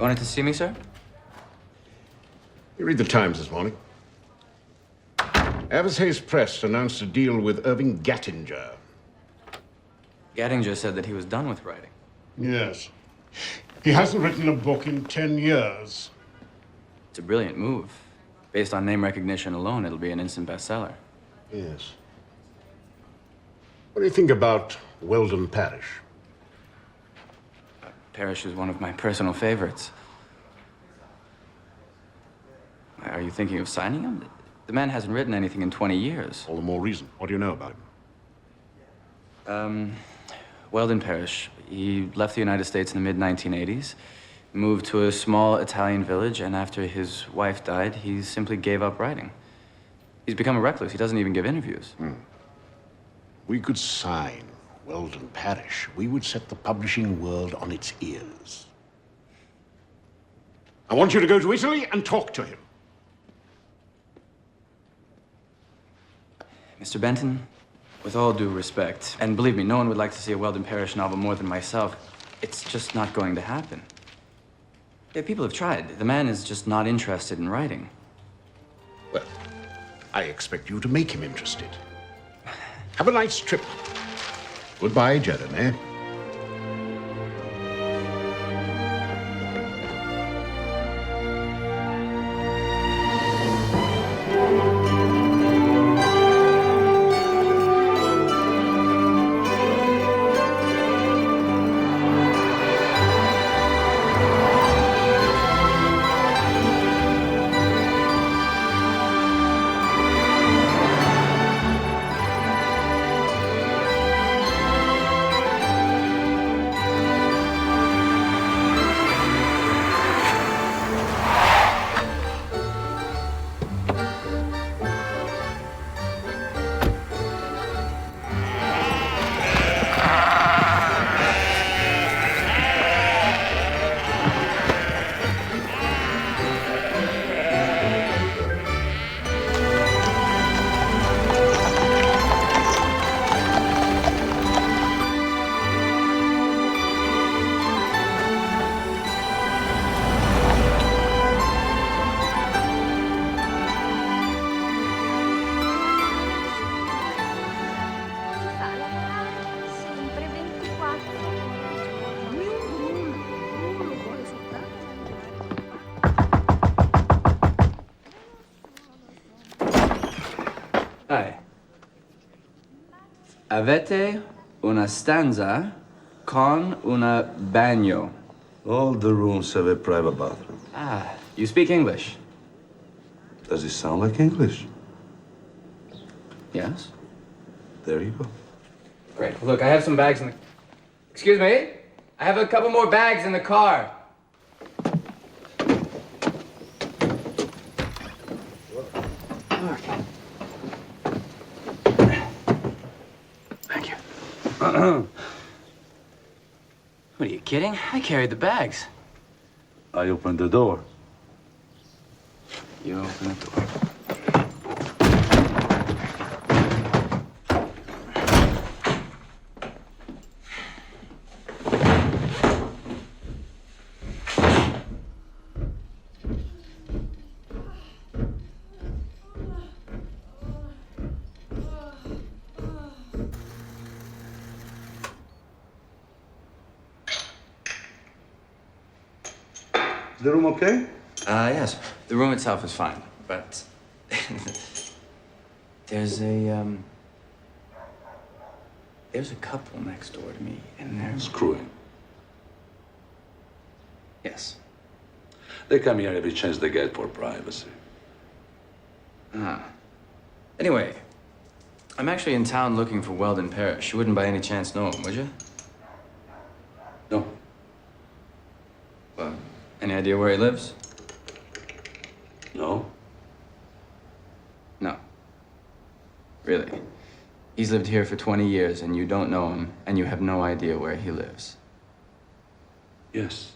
wanted to see me, sir? You read the Times this morning. Evershay's Press announced a deal with Irving Gattinger. Gattinger said that he was done with writing. Yes. He hasn't written a book in 10 years. It's a brilliant move. Based on name recognition alone, it'll be an instant bestseller. Yes. What do you think about Weldon Parish? Parrish is one of my personal favorites. Are you thinking of signing him? The man hasn't written anything in 20 years. All the more reason. What do you know about him? Weldon Parrish. He left the United States in the mid-1980s, moved to a small Italian village, and after his wife died, he simply gave up writing. He's become a recluse. He doesn't even give interviews. We could sign Weldon Parish. We would set the publishing world on its ears. I want you to go to Italy and talk to him. Mr. Benton, with all due respect, and believe me, no one would like to see a Weldon Parrish novel more than myself, it's just not going to happen. Yeah, people have tried. The man is just not interested in writing. Well, I expect you to make him interested. Have a nice trip. Goodbye, Jeremy. Hi. Avete una stanza con un bagno. All the rooms have a private bathroom. Ah, you speak English? Does it sound like English? Yes. There you go. Great. Look, I have some bags in the... Excuse me? I have a couple more bags in the car. Thank you. What, are you kidding? I carried the bags. I opened the door. You open the door. Is the room okay? Yes. The room itself is fine, but there's a couple next door to me, and they're... Screwing. Yes. They come here every chance they get for privacy. Anyway, I'm actually in town looking for Weldon Parrish. You wouldn't by any chance know him, would you? No. Well, any idea where he lives? No? No. Really? He's lived here for 20 years, and you don't know him, and you have no idea where he lives. Yes.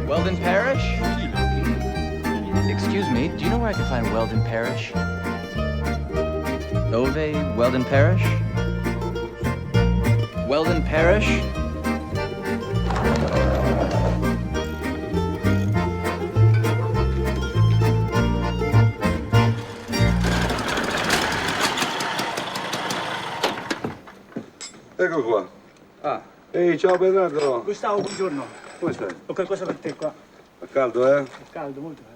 Weldon Parrish? Weldon Parish? Weldon Parish? Weldon Parish? Ecco qua. Ehi, ciao Bernardo. Gustavo, buongiorno. Come stai? Ho qualcosa per te qua. Fa caldo, eh? È caldo, molto caldo.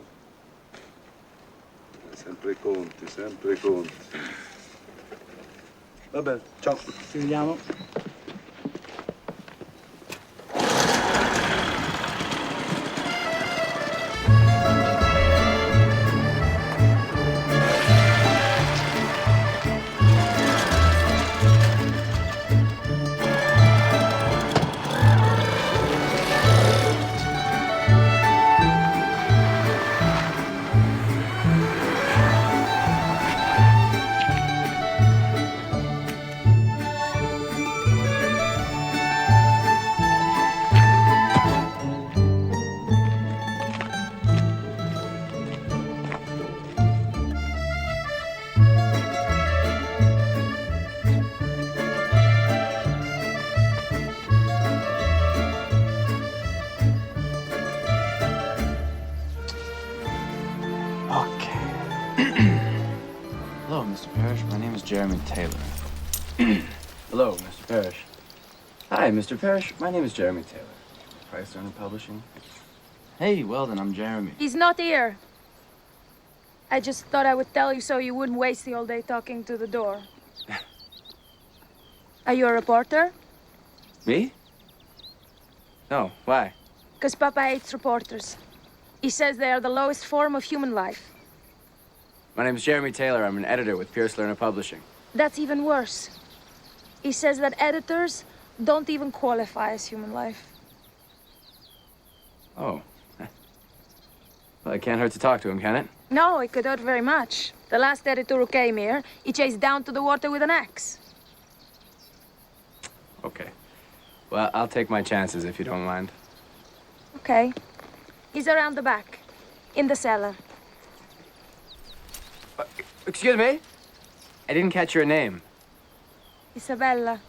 Sempre i conti, sempre i conti. Vabbè, Ciao. ci vediamo. Hello, Mr. Parrish. My name is Jeremy Taylor. Hello, Mr. Parrish. Hi, Mr. Parrish. My name is Jeremy Taylor. Price Learner Publishing. Hey, Weldon, I'm Jeremy. He's not here. I just thought I would tell you so you wouldn't waste the all day talking to the door. Are you a reporter? Me? No, why? Because Papa hates reporters. He says they are the lowest form of human life. My name is Jeremy Taylor. I'm an editor with Pierce Learner Publishing. That's even worse. He says that editors don't even qualify as human life. Oh. Well, it can't hurt to talk to him, can it? No, it could hurt very much. The last editor who came here, he chased down to the water with an axe. Okay. Well, I'll take my chances if you don't mind. Okay. He's around the back, in the cellar. Excuse me? I didn't catch your name. Isabella.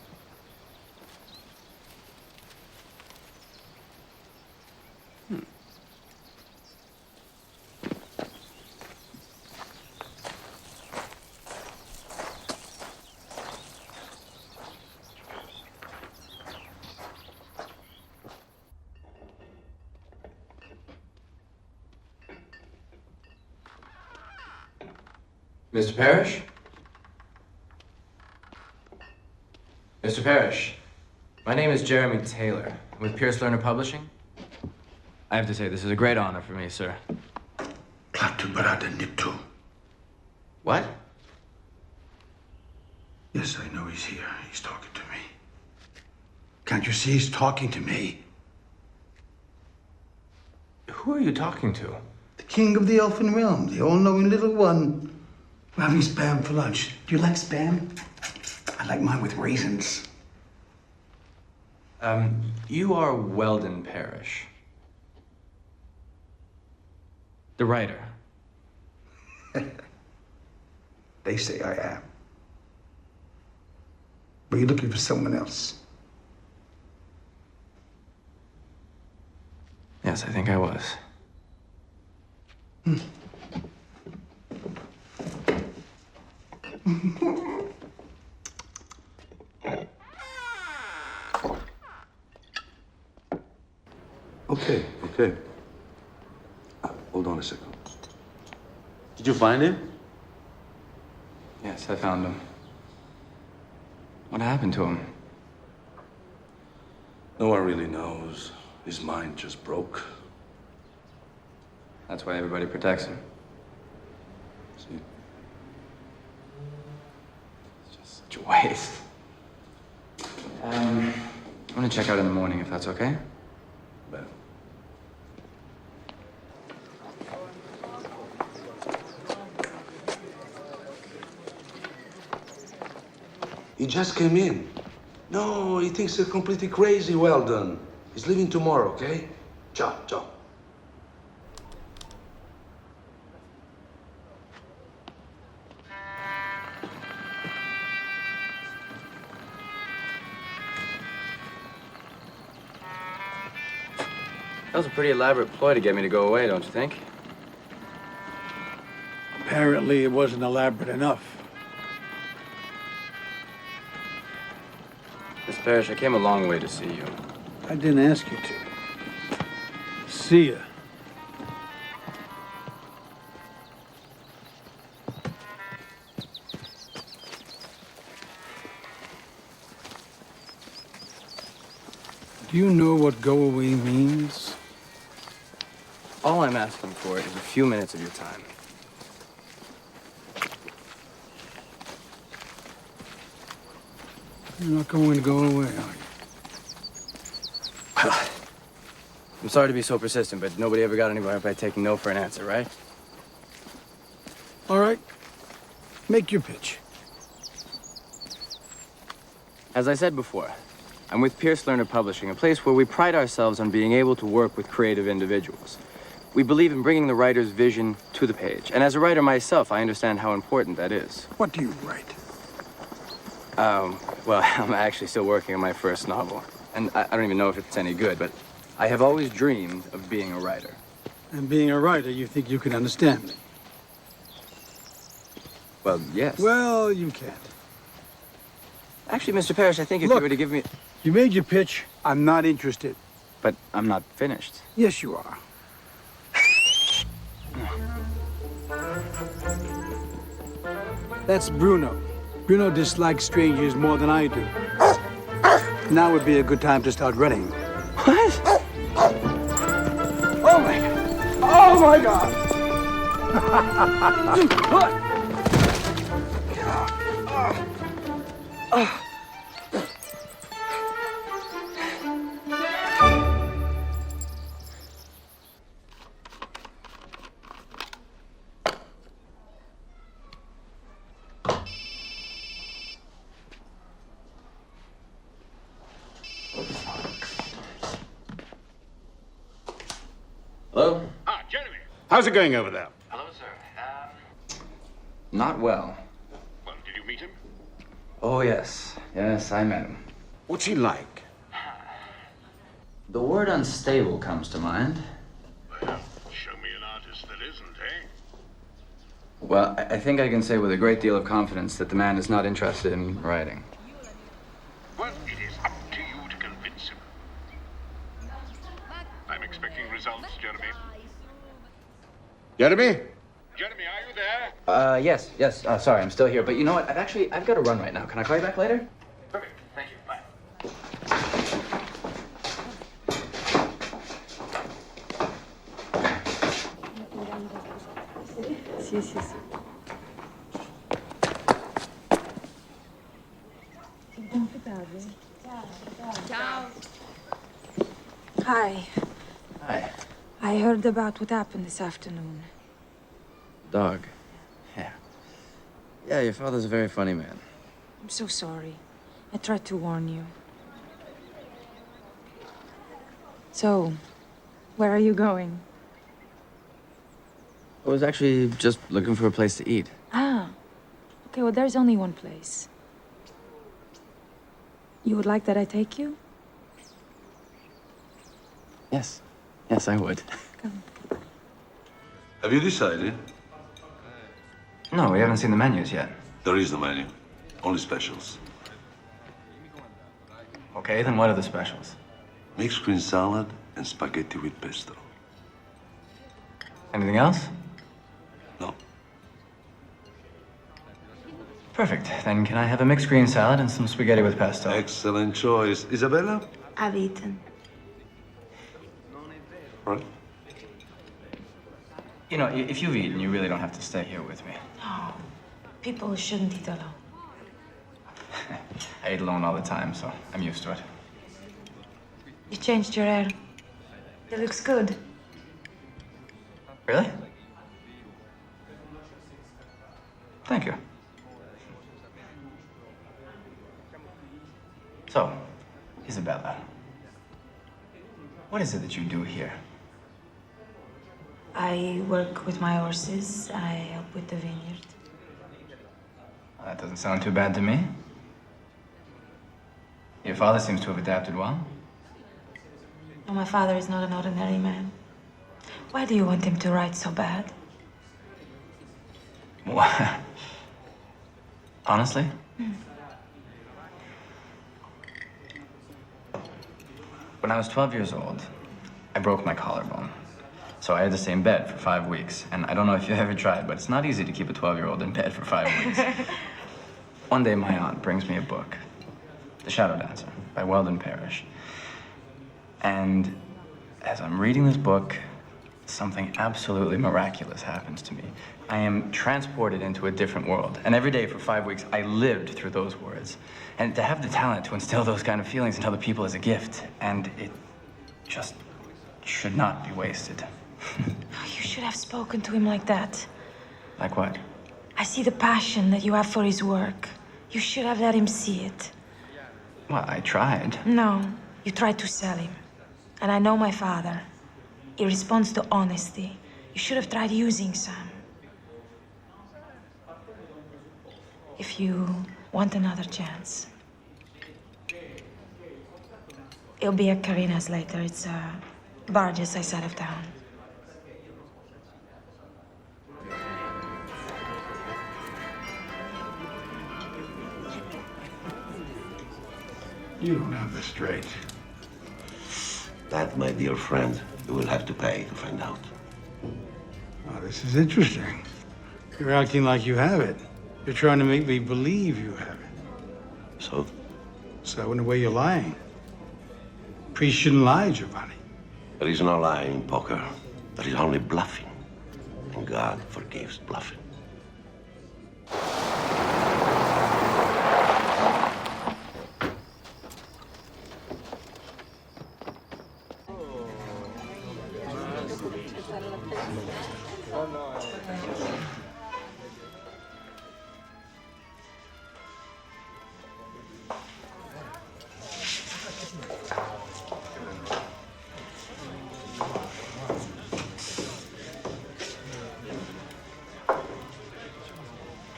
Mr. Parrish? Mr. Parrish, my name is Jeremy Taylor. I'm with Pierce Learner Publishing. I have to say, this is a great honor for me, sir. What? Yes, I know he's here. He's talking to me. Can't you see he's talking to me? Who are you talking to? The king of the elfin realm, the all-knowing little one. We're having spam for lunch. Do you like spam? I like mine with raisins. You are Weldon Parrish. The writer. They say I am. Were you looking for someone else? Yes, I think I was. Okay. Hold on a second. Did you find him? Yes, I found him. What happened to him? No one really knows. His mind just broke. That's why everybody protects him. See? It's just such a waste. I'm gonna check out in the morning if that's okay. Well. He just came in. No, he thinks you're completely crazy, Weldon. He's leaving tomorrow, okay? Ciao. That was a pretty elaborate ploy to get me to go away, don't you think? Apparently, it wasn't elaborate enough. Miss Parrish, I came a long way to see you. I didn't ask you to. See ya. Do you know what go away means? All I'm asking for is a few minutes of your time. You're not going to go away, are you? I'm sorry to be so persistent, but nobody ever got anywhere by taking no for an answer, right? All right. Make your pitch. As I said before, I'm with Pierce Lerner Publishing, a place where we pride ourselves on being able to work with creative individuals. We believe in bringing the writer's vision to the page. And as a writer myself, I understand how important that is. What do you write? Well, I'm actually still working on my first novel. And I don't even know if it's any good, but I have always dreamed of being a writer. And being a writer, you think you can understand me? Well, yes. Well, you can't. Actually, Mr. Parrish, I think if Look. you were to give me... You made your pitch. I'm not interested. But I'm not finished. Yes, you are. That's Bruno. Bruno dislikes strangers more than I do. Now would be a good time to start running. What? Oh my God! Oh my God! Hello? Ah, Jeremy. How's it going over there? Hello, sir. Not well. Well, did you meet him? Oh, yes. Yes, I met him. What's he like? The word unstable comes to mind. Well, show me an artist that isn't, eh? Well, I think I can say with a great deal of confidence that the man is not interested in writing. Well, it is up to you to convince him. I'm expecting results, Jeremy. Jeremy? Jeremy, are you there? Yes. Sorry, I'm still here. But you know what? I've got to run right now. Can I call you back later? Perfect. Thank you. Bye. Sì, sì, sì. Ciao. Hi. Hi. I heard about what happened this afternoon. Dog. Yeah. Yeah, your father's a very funny man. I'm so sorry. I tried to warn you. So, where are you going? I was actually just looking for a place to eat. Ah. Okay, well, there's only one place. You would like that I take you? Yes. Yes, I would. Come. Have you decided? No, we haven't seen the menus yet. There is no menu. Only specials. Okay, then what are the specials? Mixed green salad and spaghetti with pesto. Anything else? No. Perfect. Then can I have a mixed green salad and some spaghetti with pesto? Excellent choice. Isabella? I've eaten. All right. You know, if you've eaten, you really don't have to stay here with me. No, people shouldn't eat alone. I eat alone all the time, so I'm used to it. You changed your hair. It looks good. Really? Thank you. So, Isabella, what is it that you do here? I work with my horses. I help with the vineyard. Well, that doesn't sound too bad to me. Your father seems to have adapted well. Oh, my father is not an ordinary man. Why do you want him to write so bad? What? Honestly? When I was 12 years old, I broke my collarbone. So I had to stay in bed for 5 weeks. And I don't know if you've ever tried, but it's not easy to keep a 12-year-old in bed for 5 weeks. One day, my aunt brings me a book, The Shadow Dancer by Weldon Parrish. And as I'm reading this book, something absolutely miraculous happens to me. I am transported into a different world. And every day for 5 weeks, I lived through those words. And to have the talent to instill those kind of feelings in other people is a gift. And it just should not be wasted. You should have spoken to him like that. Like what? I see the passion that you have for his work. You should have let him see it. Well, I tried. No, you tried to sell him. And I know my father. He responds to honesty. You should have tried using Sam. If you want another chance. It'll be at Karina's later. It's bar just outside of town. You don't have this straight. That, my dear friend, you will have to pay to find out. Oh, this is interesting. You're acting like you have it. You're trying to make me believe you have it. So? So, in a way, you're lying. Priests shouldn't lie, Giovanni. There is no lying in poker. There is only bluffing. And God forgives bluffing.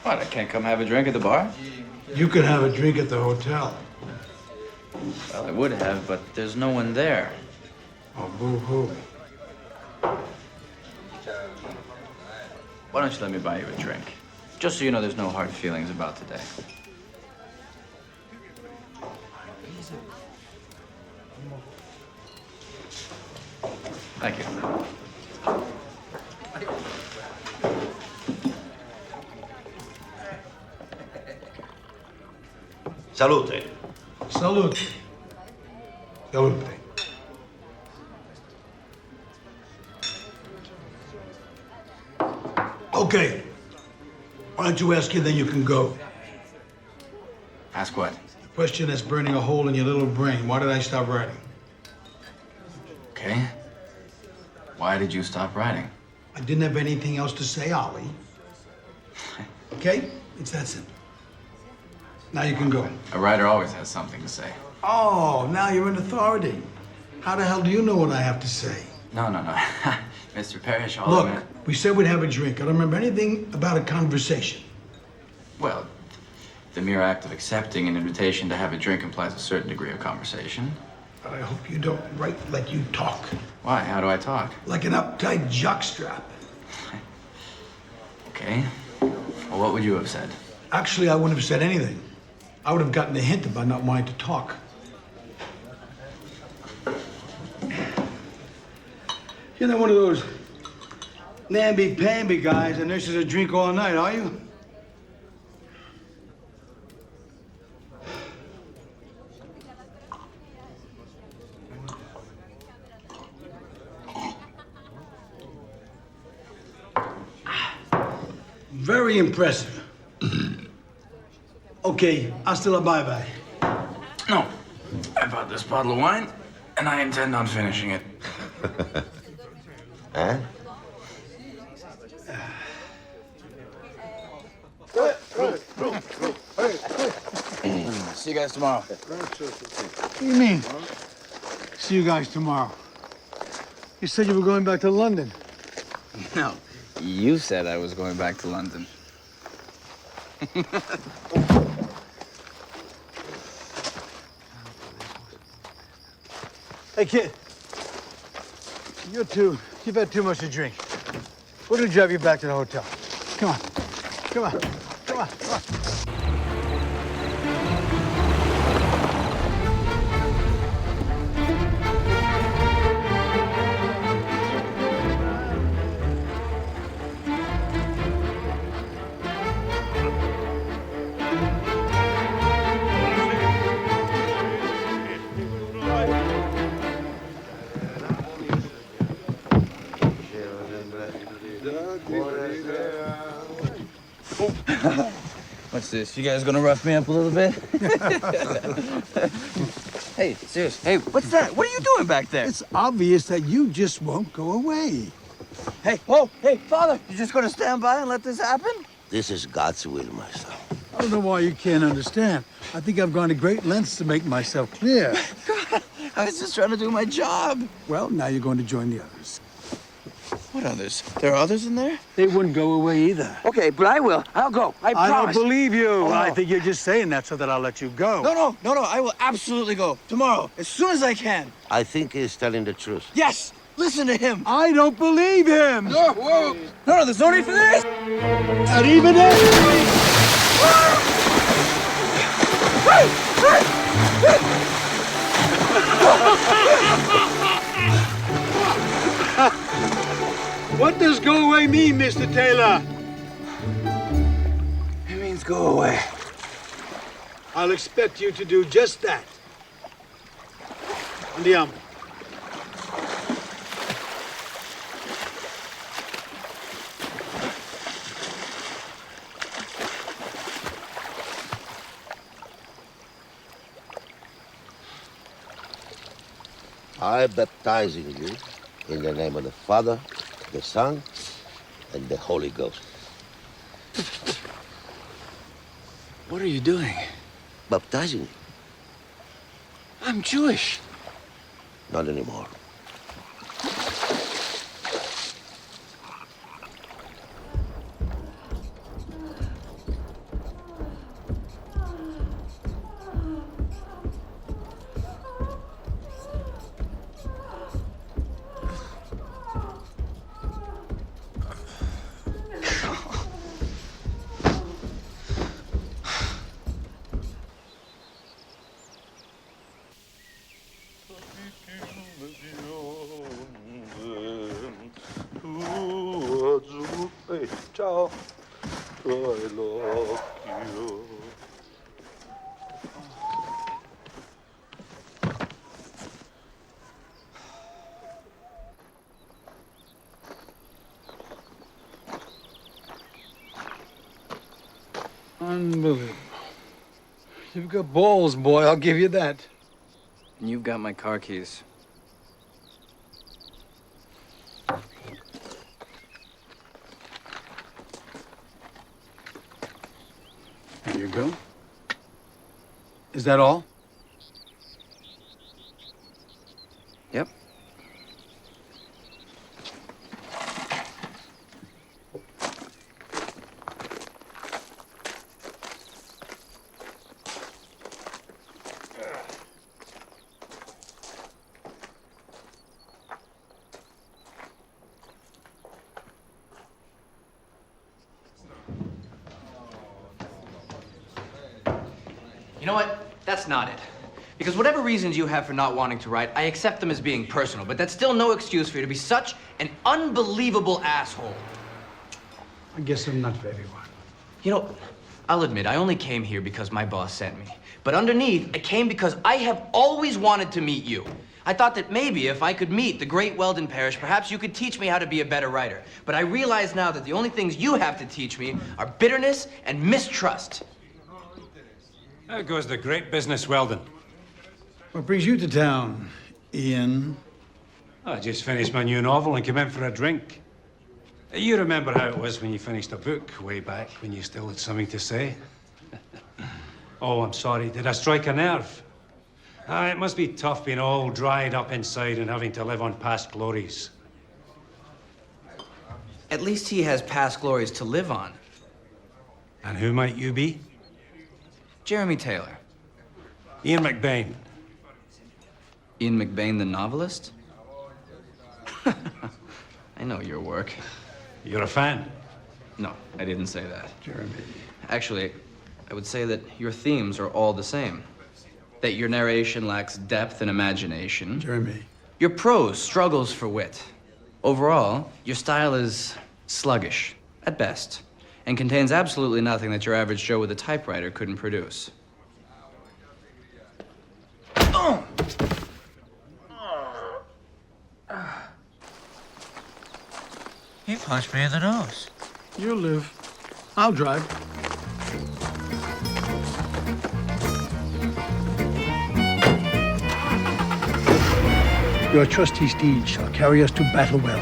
What, I can't come have a drink at the bar? You could have a drink at the hotel. Well, I would have, but there's no one there. Oh, boo-hoo. Why don't you let me buy you a drink? Just so you know there's no hard feelings about today. Thank you. Salute. Salute. Salute. Okay. Why don't you ask it, then you can go. Ask what? The question that's burning a hole in your little brain. Why did I stop writing? Okay. Why did you stop writing? I didn't have anything else to say, Ollie. Okay? It's that simple. Now you can go. A writer always has something to say. Oh, now you're in authority. How the hell do you know what I have to say? No. Mr. Parrish, all I Look, meant... we said we'd have a drink. I don't remember anything about a conversation. Well, the mere act of accepting an invitation to have a drink implies a certain degree of conversation. But I hope you don't write like you talk. Why? How do I talk? Like an uptight jockstrap. Okay. Well, what would you have said? Actually, I wouldn't have said anything. I would have gotten a hint about not wanting to talk. You're not one of those namby-pamby guys that nurses a drink all night, are you? Very impressive. Okay, hasta la bye-bye. No. I bought this bottle of wine, and I intend on finishing it. Huh? See you guys tomorrow. What do you mean? See you guys tomorrow. You said you were going back to London. No. You said I was going back to London. Hey, kid. You two, you've had too much to drink. We're gonna drive you back to the hotel. Come on. Come on. Come on. Come on. What's this? You guys gonna rough me up a little bit? Hey, serious. Hey, what's that? What are you doing back there? It's obvious that you just won't go away. Hey, whoa, hey, Father, you just gonna stand by and let this happen? This is God's will, my son. I don't know why you can't understand. I think I've gone to great lengths to make myself clear. God, I was just trying to do my job. Well, now you're going to join the others. What others? There are others in there? They wouldn't go away either. Okay, but I will. I'll go. I promise. don't believe you. Oh, no. I think you're just saying that so that I'll let you go. No. I will absolutely go. Tomorrow, as soon as I can. I think he's telling the truth. Yes! Listen to him. I don't believe him. No, whoa. No, there's no need for this. Not even if. What does go away mean, Mr. Taylor? It means go away. I'll expect you to do just that. Andiamo. I baptizing you in the name of the Father, the Son, and the Holy Ghost. What are you doing? Baptizing you? I'm Jewish. Not anymore. Ciao, tuoi l'occhio. Unbelievable. You've got balls, boy. I'll give you that. And you've got my car keys. There you go. Is that all? Yep. You know what? That's not it. Because whatever reasons you have for not wanting to write, I accept them as being personal, but that's still no excuse for you to be such an unbelievable asshole. I guess I'm not for everyone. You know, I'll admit, I only came here because my boss sent me. But underneath, I came because I have always wanted to meet you. I thought that maybe if I could meet the great Weldon Parish, perhaps you could teach me how to be a better writer. But I realize now that the only things you have to teach me are bitterness and mistrust. There goes the great business, Weldon. What brings you to town, Ian? I just finished my new novel and came in for a drink. You remember how it was when you finished a book way back when you still had something to say? Oh, I'm sorry. Did I strike a nerve? It must be tough being all dried up inside and having to live on past glories. At least he has past glories to live on. And who might you be? Jeremy Taylor. Ian McBain. Ian McBain, the novelist? I know your work. You're a fan? No, I didn't say that. Jeremy. Actually, I would say that your themes are all the same. That your narration lacks depth and imagination. Jeremy. Your prose struggles for wit. Overall, your style is sluggish, at best, and contains absolutely nothing that your average Joe with a typewriter couldn't produce. Oh! He punched me in the nose. You'll live. I'll drive. Your trusty steed shall carry us to battle well.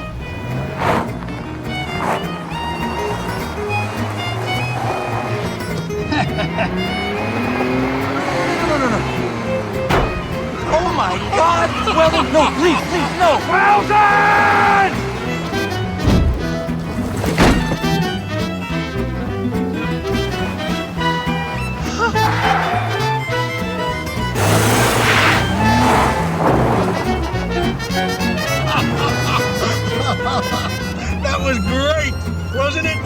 Oh my God! Weldon, no, please, no! Weldon! That was great, wasn't it?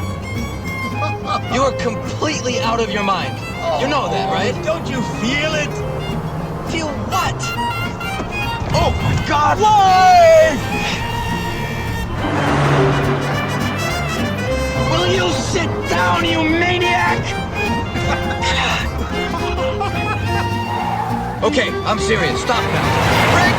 You are completely out of your mind. You know that, right? Don't you feel it? Feel what? Oh my God! Why? Will you sit down, you maniac? Okay, I'm serious. Stop now. Break!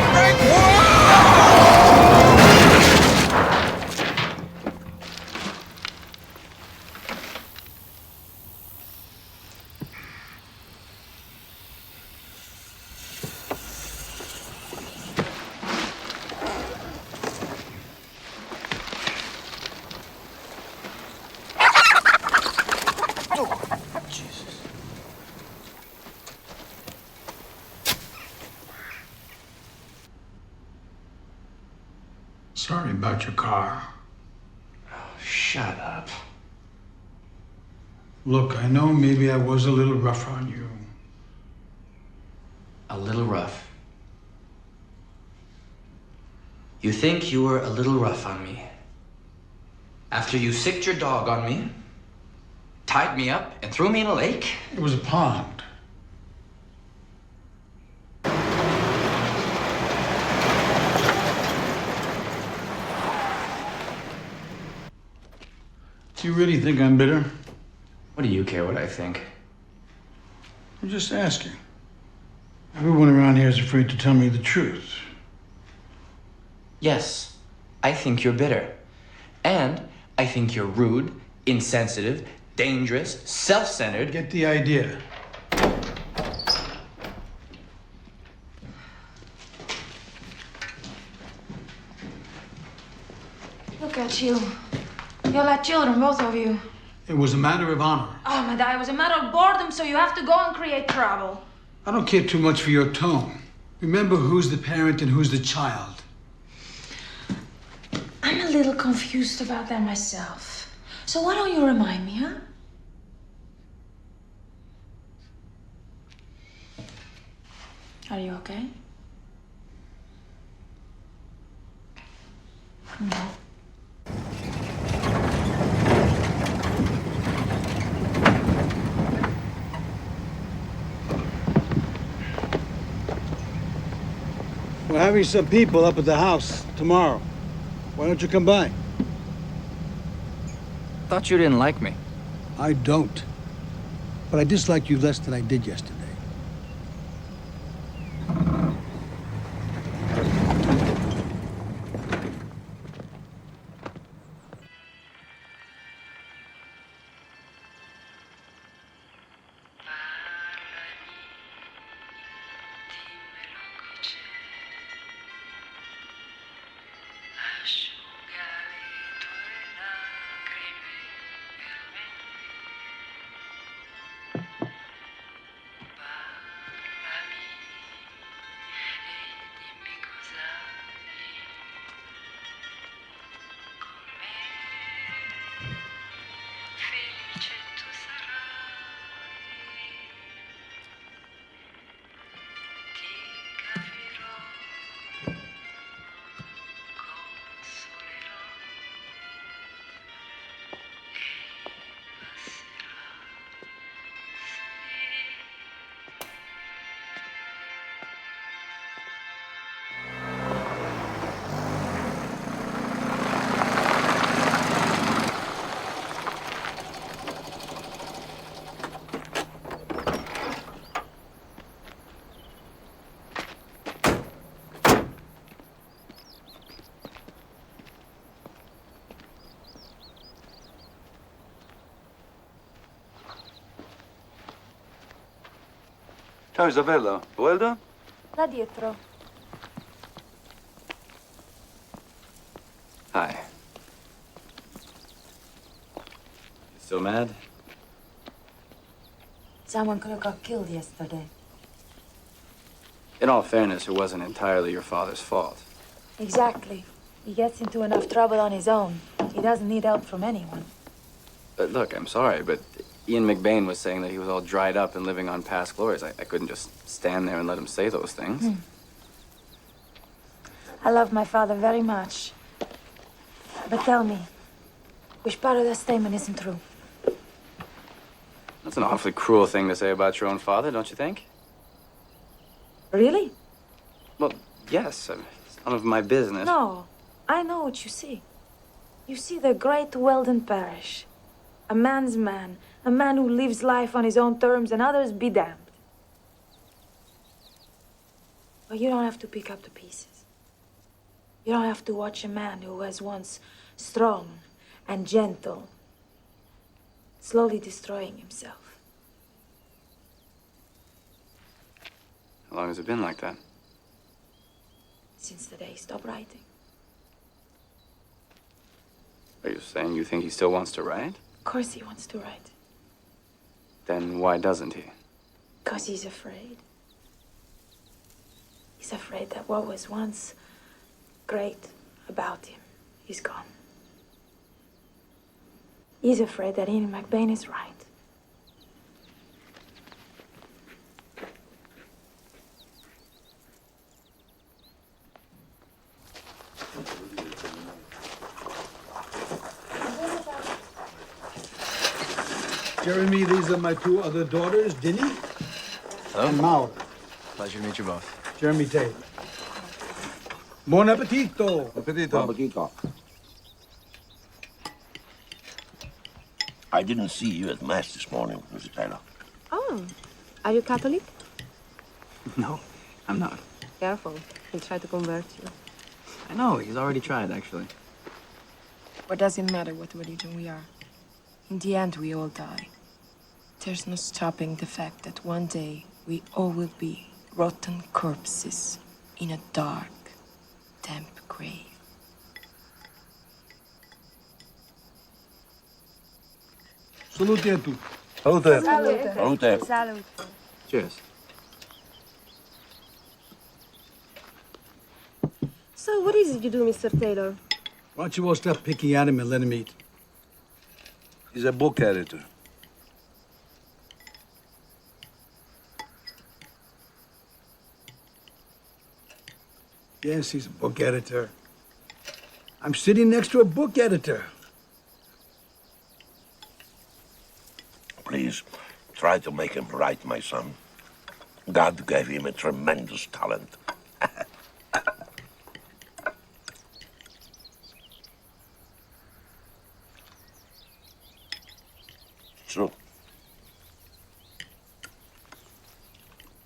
Sorry about your car. Shut up. Look, I know maybe I was a little rough on you. A little rough. You think you were a little rough on me? After you sicked your dog on me, tied me up, and threw me in a lake? It was a pond. Do you really think I'm bitter? What do you care what I think? I'm just asking. Everyone around here is afraid to tell me the truth. Yes, I think you're bitter. And I think you're rude, insensitive, dangerous, self-centered. Get the idea. Look at you. You're like children, both of you. It was a matter of honor. Oh, my God, it was a matter of boredom, so you have to go and create trouble. I don't care too much for your tone. Remember who's the parent and who's the child. I'm a little confused about that myself. So why don't you remind me, huh? Are you okay? No. We're having some people up at the house tomorrow. Why don't you come by? Thought you didn't like me. I don't. But I dislike you less than I did yesterday. Ciao Isabella, Weldon? Là dietro. Hi. You still mad? Someone could have got killed yesterday. In all fairness, it wasn't entirely your father's fault. Exactly. He gets into enough trouble on his own. He doesn't need help from anyone. But look, I'm sorry, but Ian McBain was saying that he was all dried up and living on past glories. I couldn't just stand there and let him say those things. I love my father very much. But tell me, which part of that statement isn't true? That's an awfully cruel thing to say about your own father, don't you think? Really? Well, yes. It's none of my business. No, I know what you see. You see the great Weldon parish. A man's man. A man who lives life on his own terms and others be damned. But you don't have to pick up the pieces. You don't have to watch a man who was once strong and gentle, slowly destroying himself. How long has it been like that? Since the day he stopped writing. Are you saying you think he still wants to write? Of course he wants to write. Then why doesn't he? Because he's afraid. He's afraid that what was once great about him is gone. He's afraid that Ian McBain is right. Jeremy, these are my two other daughters, Dinny and Maud. Pleasure to meet you both. Jeremy Tate. Buon appetito. Appetito. Appetito. I didn't see you at Mass this morning, Mrs. Taylor. Oh, are you Catholic? No, I'm not. Careful, he'll try to convert you. I know, he's already tried, actually. What does it matter what religion we are? In the end, we all die. There's no stopping the fact that one day we all will be rotten corpses in a dark, damp grave. Salute a tutti. Salute. Salute. Salute. Salute. Cheers. So, what is it you do, Mr. Taylor? Why don't you all stop picking at him and let him eat? He's a book editor. Yes, he's a book editor. I'm sitting next to a book editor. Please, try to make him write, my son. God gave him a tremendous talent. True.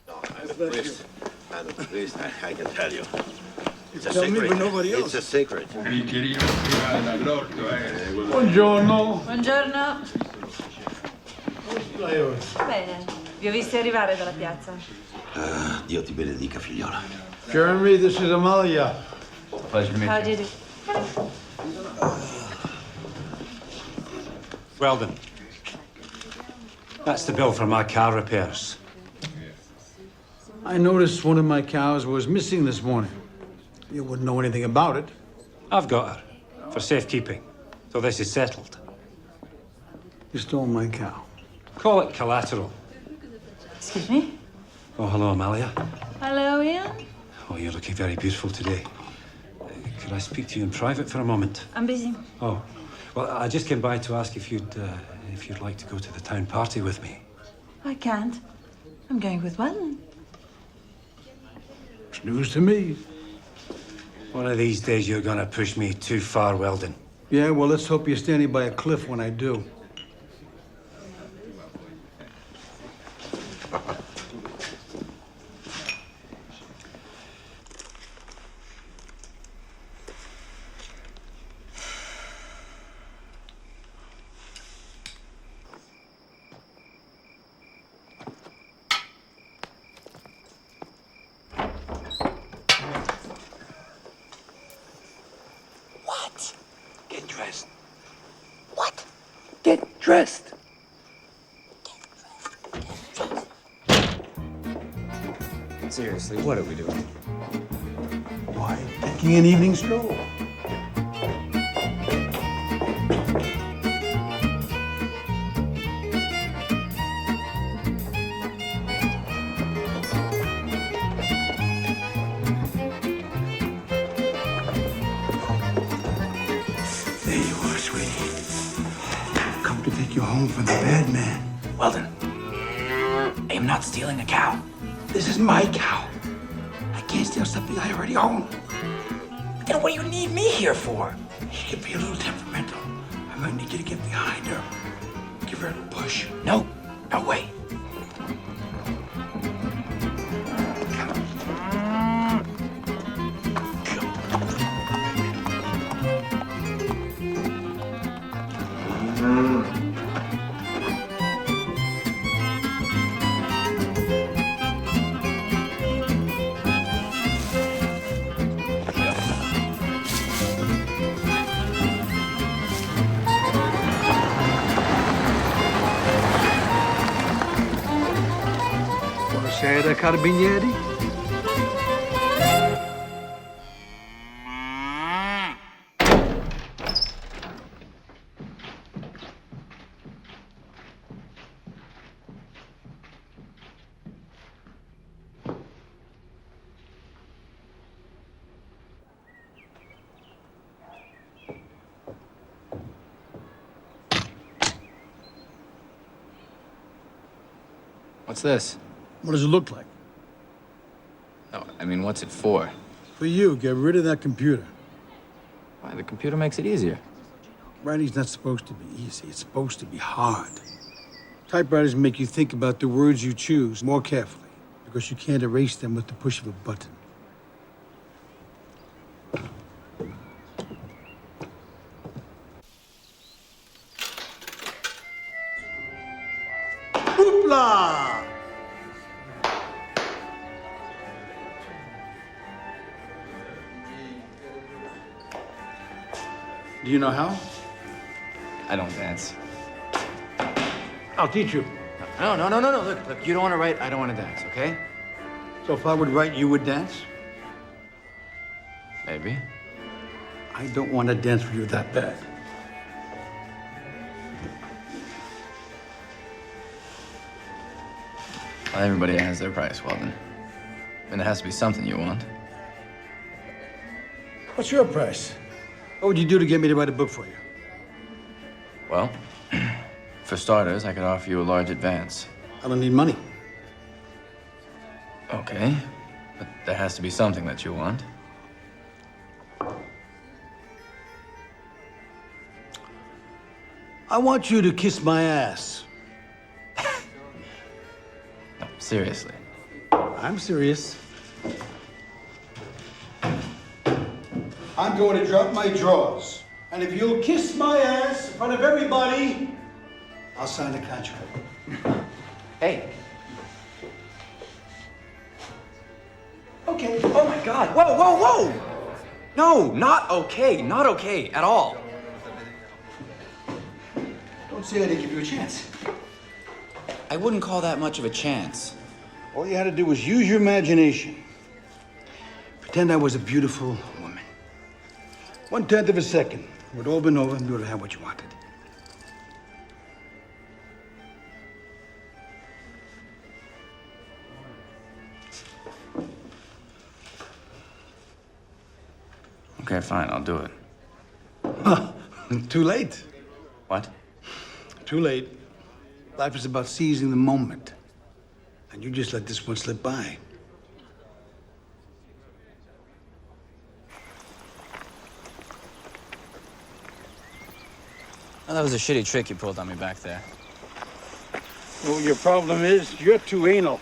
I'm a priest, I can tell you. It's a Tell me, secret. but nobody else. It's a secret. Buongiorno. Buongiorno. Players. Bene, vi ho visti arrivare dalla piazza. Dio ti benedica, figliola. Jeremy, this is Amalia. Pleasure to meet How do you. you do? Weldon. That's the bill for my car repairs. I noticed one of my cows was missing this morning. You wouldn't know anything about it. I've got her for safekeeping. So this is settled. You stole my cow. Call it collateral. Excuse me? Oh, hello, Amalia. Hello, Ian. Oh, you're looking very beautiful today. Could I speak to you in private for a moment? I'm busy. Oh, well, I just came by to ask if you'd like to go to the town party with me. I can't. I'm going with Weldon. It's news to me. One of these days you're gonna push me too far, Weldon. Yeah, well, let's hope you're standing by a cliff when I do. dressed. Seriously, what are we doing? Why, taking an evening stroll. There you are, sweetie. I've come to take you home from the bad man. Weldon, I am not stealing a cow. This is my cow. I can't steal something I already own. Then what do you need me here for? She can be a little temperamental. I might need you to get behind her. Give her a little push. No, no way. Buonasera, carabinieri. What's this? What does it look like? No, I mean, what's it for? For you, get rid of that computer. Why, the computer makes it easier. Writing's not supposed to be easy. It's supposed to be hard. Typewriters make you think about the words you choose more carefully, because you can't erase them with the push of a button. Hoopla! Do you know how? I don't dance. I'll teach you. No. Look, you don't want to write, I don't want to dance, okay? So if I would write, you would dance? Maybe. I don't want to dance with you that bad. Well, everybody has their price, Weldon. I mean, there has to be something you want. What's your price? What would you do to get me to write a book for you? Well, for starters, I could offer you a large advance. I don't need money. Okay, but there has to be something that you want. I want you to kiss my ass. No, seriously. I'm serious. I'm going to drop my drawers. And if you'll kiss my ass in front of everybody, I'll sign the contract. Hey. Okay. Oh my God. Whoa. No, not okay at all. Don't say I didn't give you a chance. I wouldn't call that much of a chance. All you had to do was use your imagination. Pretend I was a beautiful woman. 1/10 of a second. It would all been over and you would have had what you wanted. Okay, fine, I'll do it. Too late. What? Too late. Life is about seizing the moment. And you just let this one slip by. Well, that was a shitty trick you pulled on me back there. Well, your problem is you're too anal.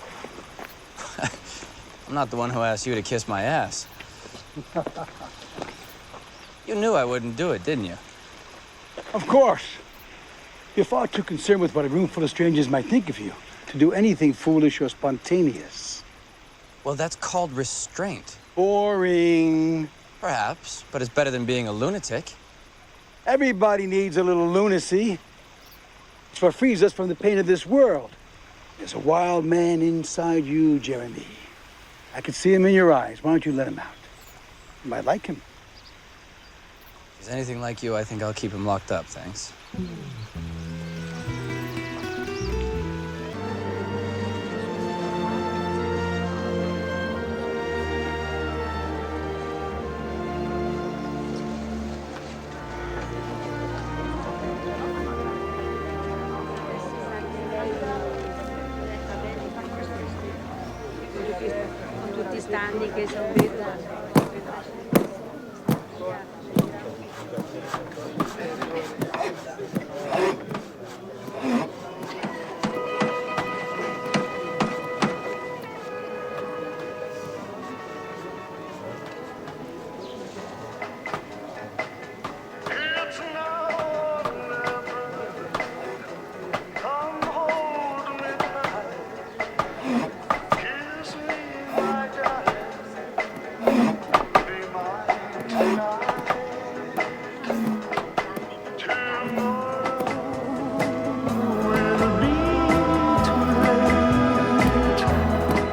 I'm not the one who asked you to kiss my ass. You knew I wouldn't do it, didn't you? Of course. You're far too concerned with what a room full of strangers might think of you to do anything foolish or spontaneous. Well, that's called restraint. Boring. Perhaps, but it's better than being a lunatic. Everybody needs a little lunacy. It's what frees us from the pain of this world. There's a wild man inside you, Jeremy. I can see him in your eyes. Why don't you let him out? You might like him. If he's anything like you, I think I'll keep him locked up, thanks.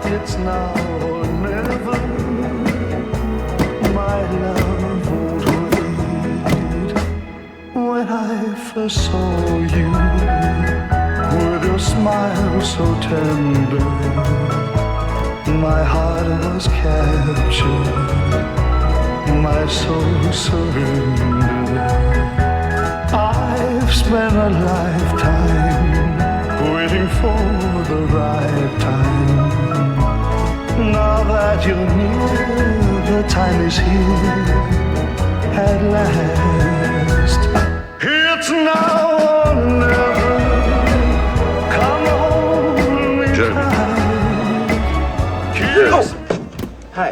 It's now or never. My love won't wait. When I first saw you, with your smile so tender, my heart was captured, my soul surrendered. I've spent a lifetime waiting for the right time. Now that you're near, the time is here at last. It's now or never. Come hold me tight. Yes. Hi.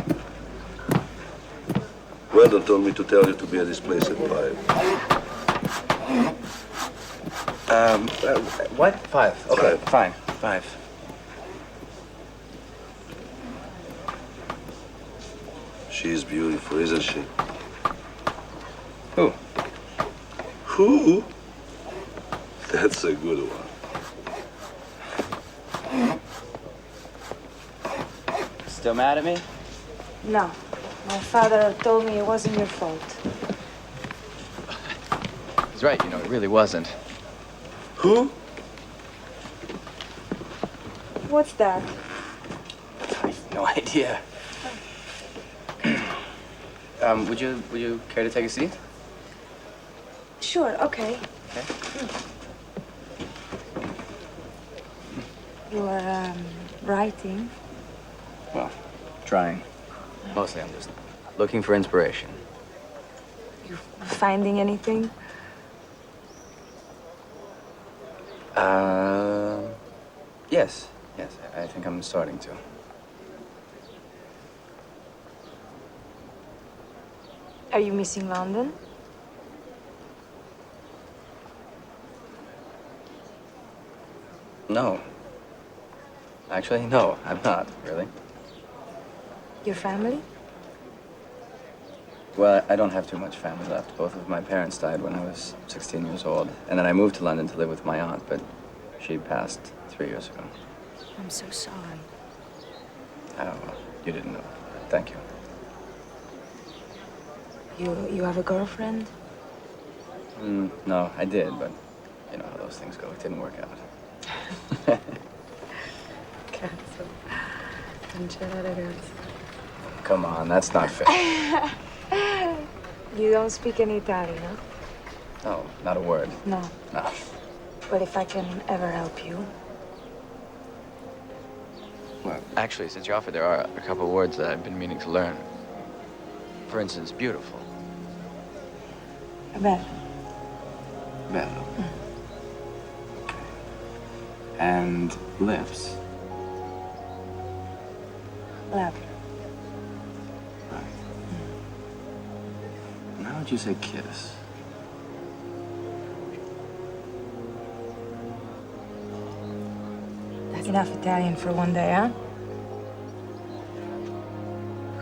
Weldon told me to tell you to be at this place at 5. What? 5. Okay, fine. 5. She's beautiful, isn't she? Who? Who? That's a good one. Still mad at me? No. My father told me it wasn't your fault. He's right, you know, it really wasn't. Who? What's that? I have no idea. Would you care to take a seat? Sure, okay. Okay. You are, writing? Well, trying. Mostly I'm just looking for inspiration. You finding anything? Yes. Yes, I think I'm starting to. Are you missing London? No. Actually, no, I'm not, really. Your family? Well, I don't have too much family left. Both of my parents died when I was 16 years old. And then I moved to London to live with my aunt, but she passed 3 years ago. I'm so sorry. Oh, well, you didn't know. Thank you. You have a girlfriend? No, I did, but you know how those things go. It didn't work out. Cazzo. Non c'è la ragazza. Come on, that's not fair. You don't speak any Italian, huh? No, not a word. No. No. But if I can ever help you. Well, actually, since you offered, there are a couple of words that I've been meaning to learn. For instance, beautiful. Bello. Bello. Okay. And lips. Love. Right. And how would you say kiss? That's enough Italian for one day, huh?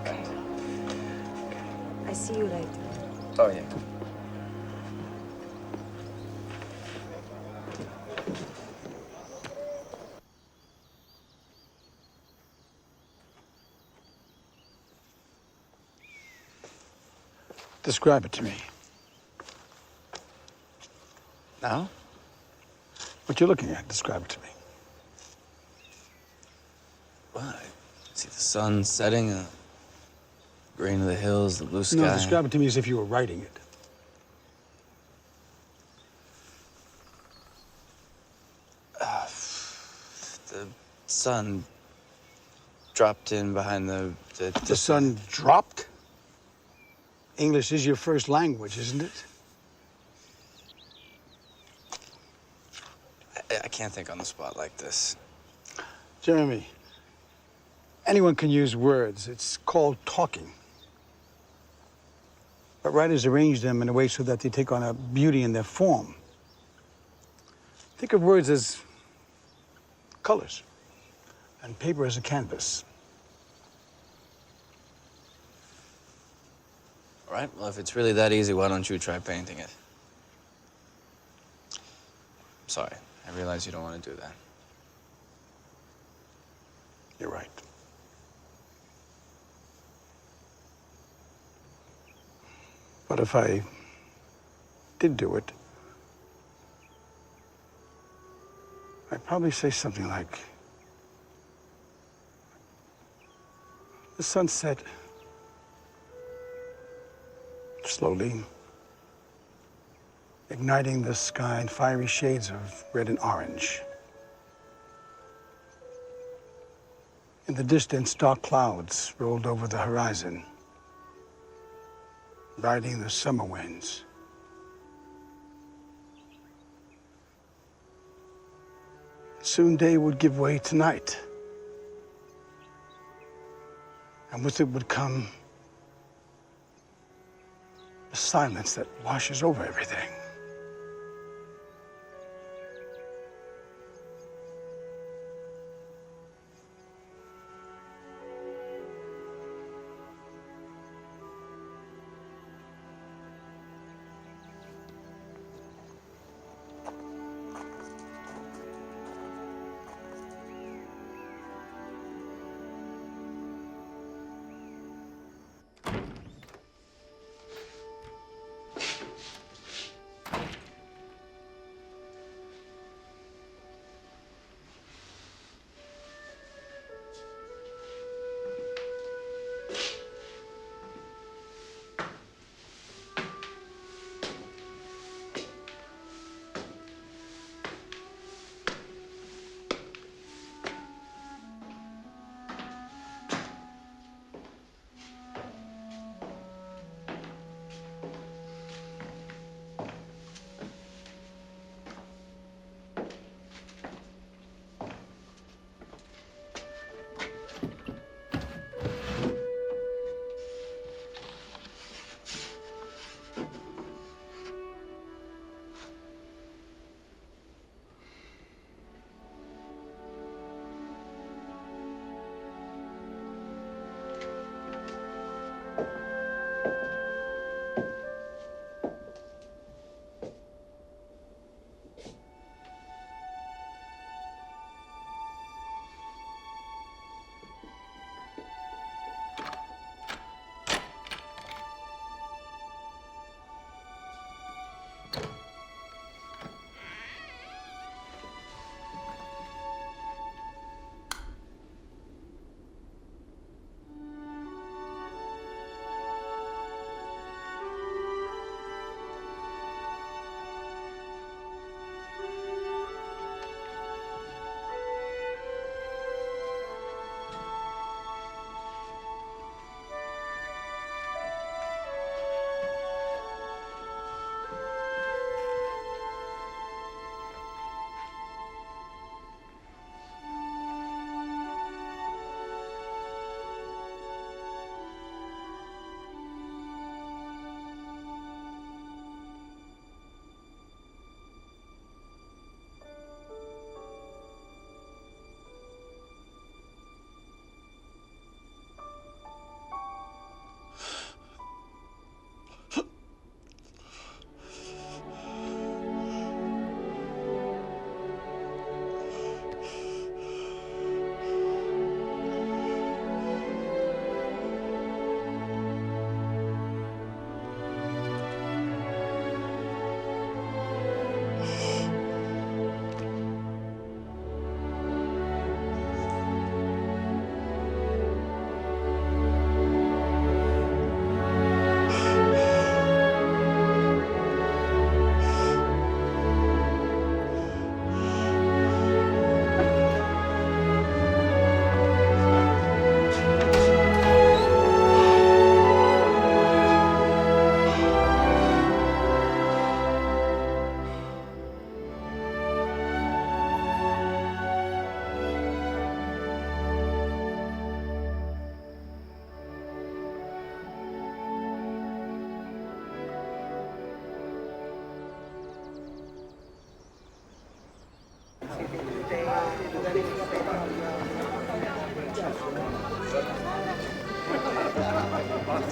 Okay. I see you later. Oh, yeah. Describe it to me. Now? What you're looking at, describe it to me. Well, I see the sun setting, the green of the hills, the blue sky. No, describe it to me as if you were writing it. The sun dropped in behind the sun dropped? English is your first language, isn't it? I can't think on the spot like this. Jeremy, anyone can use words. It's called talking. But writers arrange them in a way so that they take on a beauty in their form. Think of words as colors and paper as a canvas. All right, well, if it's really that easy, why don't you try painting it? I'm sorry. I realize you don't want to do that. You're right. But if I did do it, I'd probably say something like, the sun set slowly, igniting the sky in fiery shades of red and orange. In the distance, dark clouds rolled over the horizon, riding the summer winds. Soon day would give way to night, and with it would come the silence that washes over everything.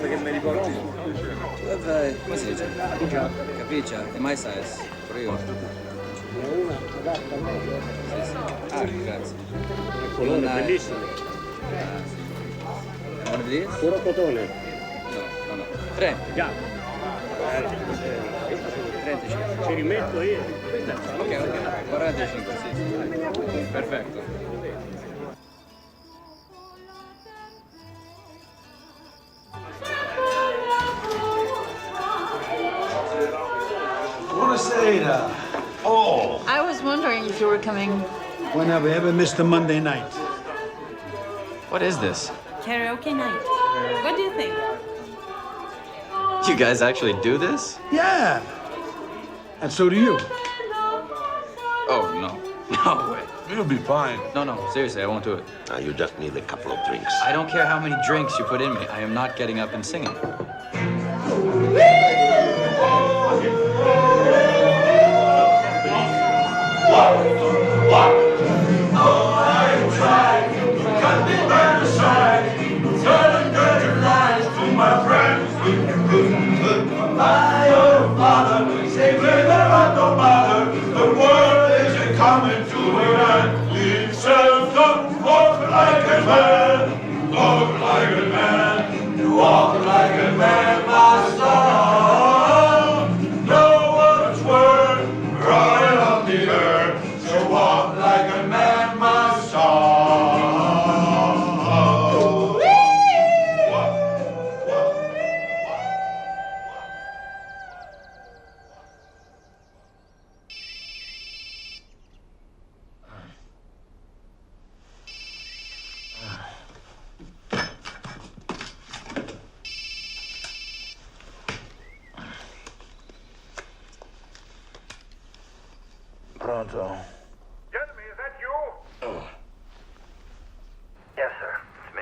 come si dice? Capicia, è my size, pure io. Ah, grazie. Colore bellissimo. One of these? Puro cotone. No. 3. Già. 35. Ci rimetto io. Ok, 45, sì. Perfetto. Buonasera. Oh. I was wondering if you were coming. When have I ever missed a Monday night? What is this? Karaoke night. What do you think? You guys actually do this? Yeah. And so do you. Oh, no. No way. You'll be fine. No, seriously, I won't do it. You just need a couple of drinks. I don't care how many drinks you put in me. I am not getting up and singing. Pronto. Jeremy, is that you? Oh. Yes, sir. It's me.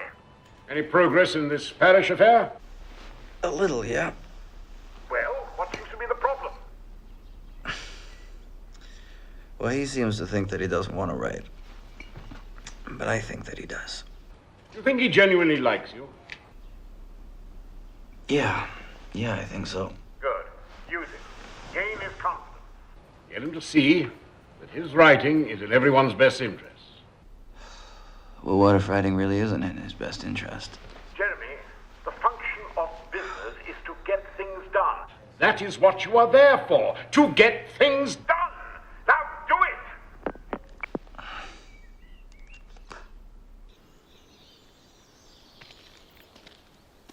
Any progress in this parish affair? A little, yeah. Well, what seems to be the problem? Well, he seems to think that he doesn't want to write. But I think that he does. Do you think he genuinely likes you? Yeah, I think so. Good. Use it. Gain his confidence. Get him to see that his writing is in everyone's best interest. Well, what if writing really isn't in his best interest? Jeremy, the function of business is to get things done. That is what you are there for, to get things done. Now do it!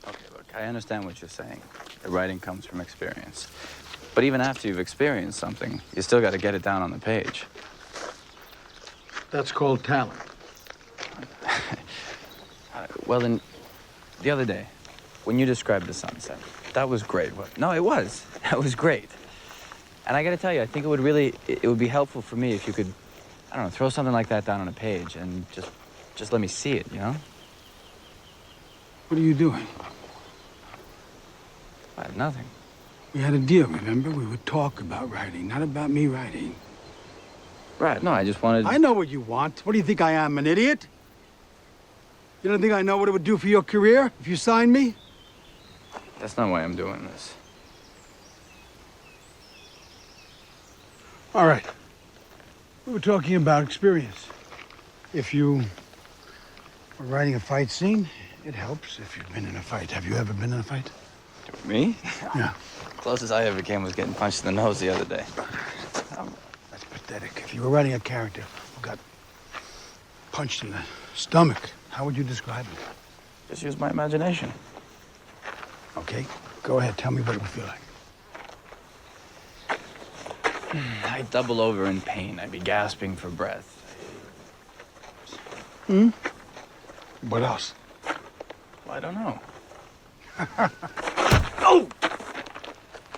Okay, look, I understand what you're saying. The writing comes from experience. But even after you've experienced something, you still got to get it down on the page. That's called talent. Well, then, the other day, when you described the sunset, that was great. No, it was. That was great. And I got to tell you, I think it would be helpful for me if you could, I don't know, throw something like that down on a page and just let me see it, you know? What are you doing? I have nothing. We had a deal, remember? We would talk about writing, not about me writing. Right, no, I just wanted... I know what you want. What do you think I am, an idiot? You don't think I know what it would do for your career if you signed me? That's not why I'm doing this. All right. We were talking about experience. If you are writing a fight scene, it helps if you've been in a fight. Have you ever been in a fight? Me? Yeah. Closest I ever came was getting punched in the nose the other day. That's pathetic. If you were writing a character who got punched in the stomach, how would you describe it? Just use my imagination. Okay, go ahead. Tell me what it would feel like. I'd double over in pain. I'd be gasping for breath. What else? Well, I don't know. Oh!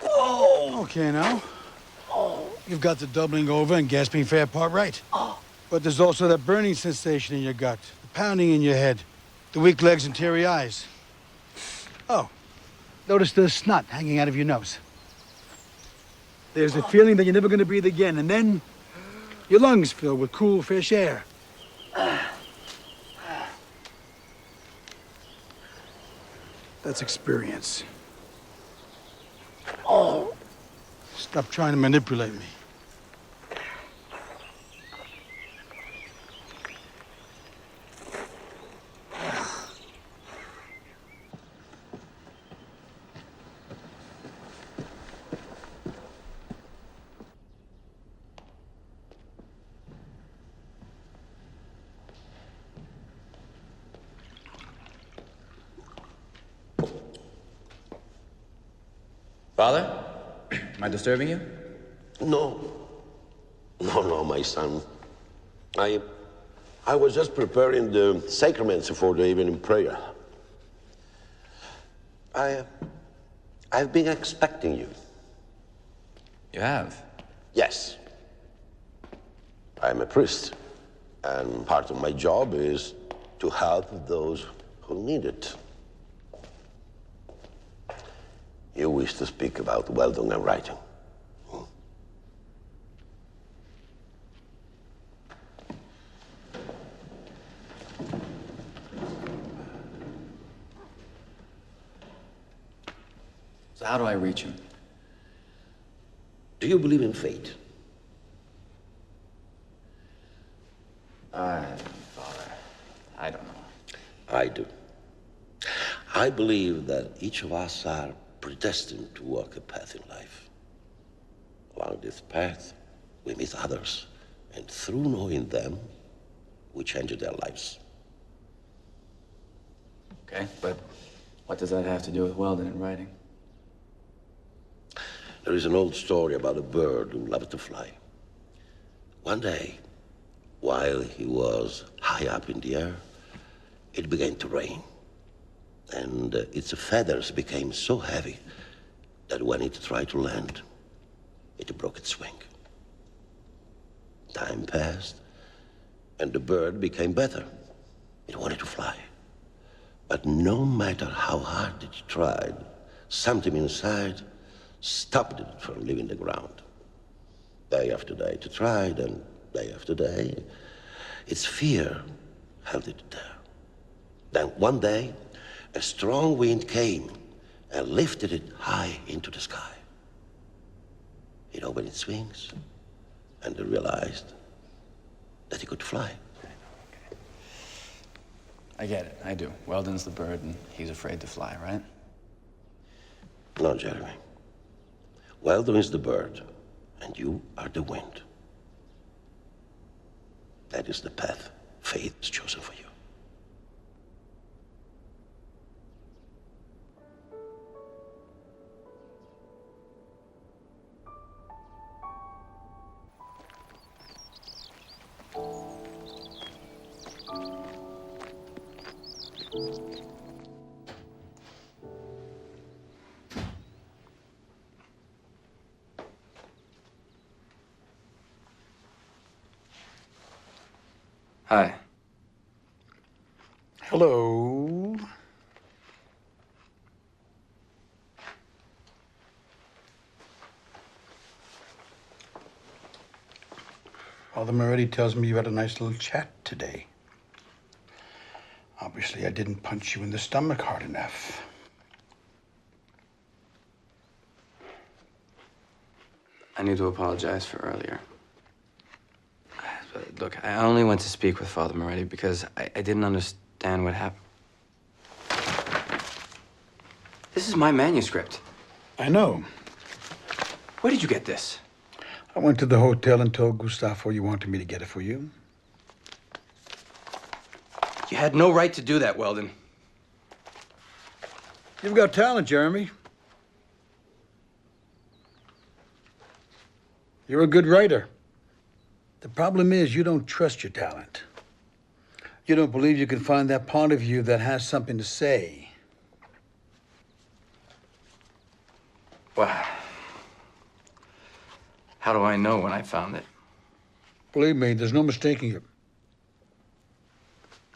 Oh! Okay, now. Oh. You've got the doubling over and gasping fair part right. Oh. But there's also that burning sensation in your gut, the pounding in your head, the weak legs and teary eyes. Oh, notice the snot hanging out of your nose. There's a feeling that you're never going to breathe again, and then your lungs fill with cool, fresh air. That's experience. Oh. Stop trying to manipulate me. Father? Am I disturbing you? No. No, my son. I was just preparing the sacraments for the evening prayer. I've been expecting you. You have? Yes. I'm a priest, and part of my job is to help those who need it. You wish to speak about Weldon and writing. So how do I reach him? Do you believe in fate? Father, I don't know. I do. I believe that each of us are predestined to walk a path in life. Along this path, we meet others, and through knowing them, we change their lives. Okay, but what does that have to do with Weldon and writing? There is an old story about a bird who loved to fly. One day, while he was high up in the air, it began to rain. And its feathers became so heavy that when it tried to land, it broke its wing. Time passed, and the bird became better. It wanted to fly. But no matter how hard it tried, something inside stopped it from leaving the ground. Day after day it tried, and day after day, its fear held it there. Then one day, a strong wind came and lifted it high into the sky. It opened its wings, and it realized that it could fly. I get it, I do. Weldon's the bird, and he's afraid to fly, right? No, Jeremy. Weldon is the bird, and you are the wind. That is the path fate has chosen for you. Hi. Hello. Father Moretti tells me you had a nice little chat today. Obviously, I didn't punch you in the stomach hard enough. I need to apologize for earlier. But look, I only went to speak with Father Moretti because I didn't understand what happened. This is my manuscript. I know. Where did you get this? I went to the hotel and told Gustavo you wanted me to get it for you. You had no right to do that, Weldon. You've got talent, Jeremy. You're a good writer. The problem is you don't trust your talent. You don't believe you can find that part of you that has something to say. Well, how do I know when I found it? Believe me, there's no mistaking it.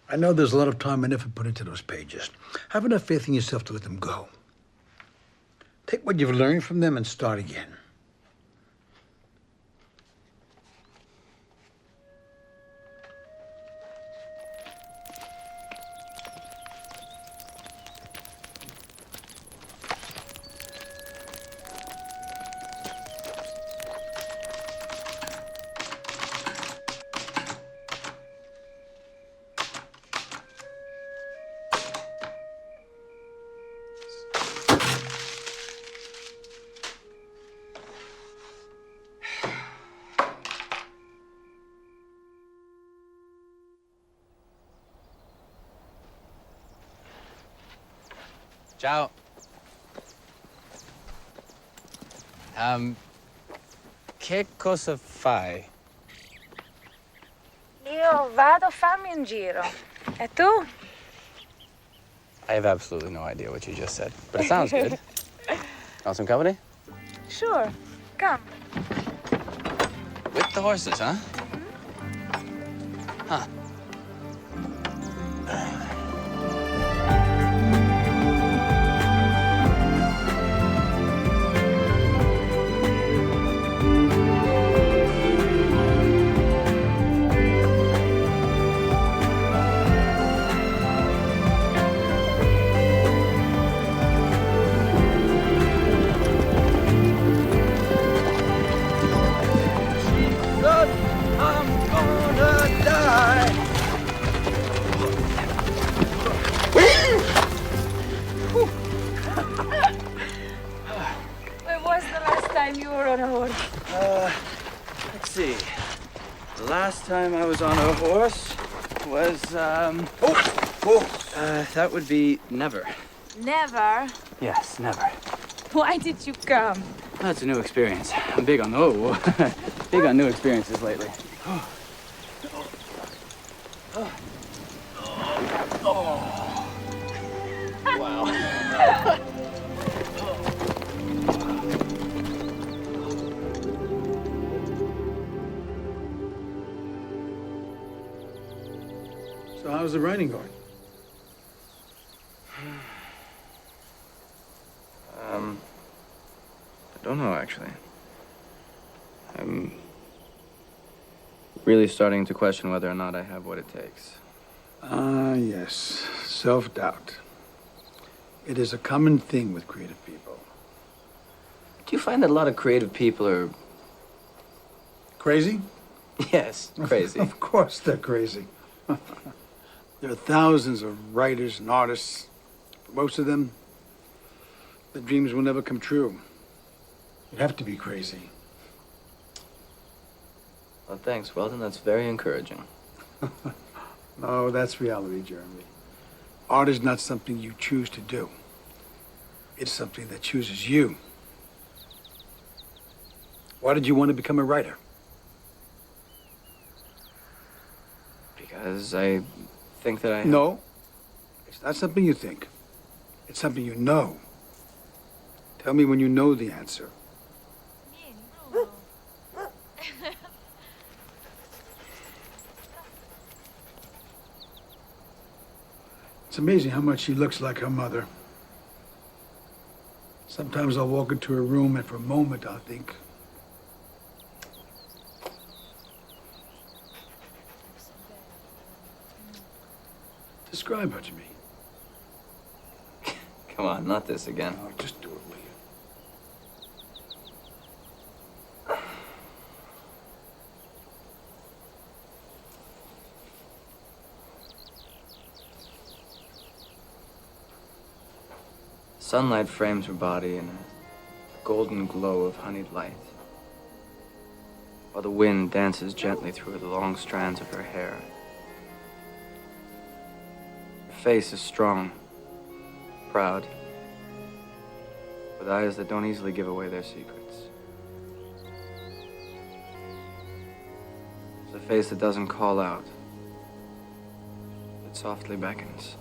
I know there's a lot of time and effort put into those pages. Have enough faith in yourself to let them go. Take what you've learned from them and start again. Ciao. Che cosa fai? Io vado a farmi un giro. E tu? I have absolutely no idea what you just said, but it sounds good. Want some company? Sure. Come. With the horses, huh? Huh. When was the last time you were on a horse? Let's see. The last time I was on a horse was, that would be never. Never. Yes, never. Why did you come? That's a new experience. I'm big on, big on new experiences lately. Wow. So how's the writing going? I don't know, actually. I'm really starting to question whether or not I have what it takes. Ah, yes. Self-doubt. It is a common thing with creative people. Do you find that a lot of creative people are... Crazy? Yes, crazy. Of course they're crazy. There are thousands of writers and artists. For most of them, their dreams will never come true. You have to be crazy. Well, thanks, Weldon. That's very encouraging. No, that's reality, Jeremy. Art is not something you choose to do. It's something that chooses you. Why did you want to become a writer? Because I think that I... No, it's not something you think. It's something you know. Tell me when you know the answer. It's amazing how much she looks like her mother. Sometimes I'll walk into her room and for a moment I'll think, describe her to me. Come on, not this again. Oh, just do it, will you? Sunlight frames her body in a golden glow of honeyed light, while the wind dances gently through the long strands of her hair. Her face is strong, proud, with eyes that don't easily give away their secrets. It's a face that doesn't call out, it softly beckons.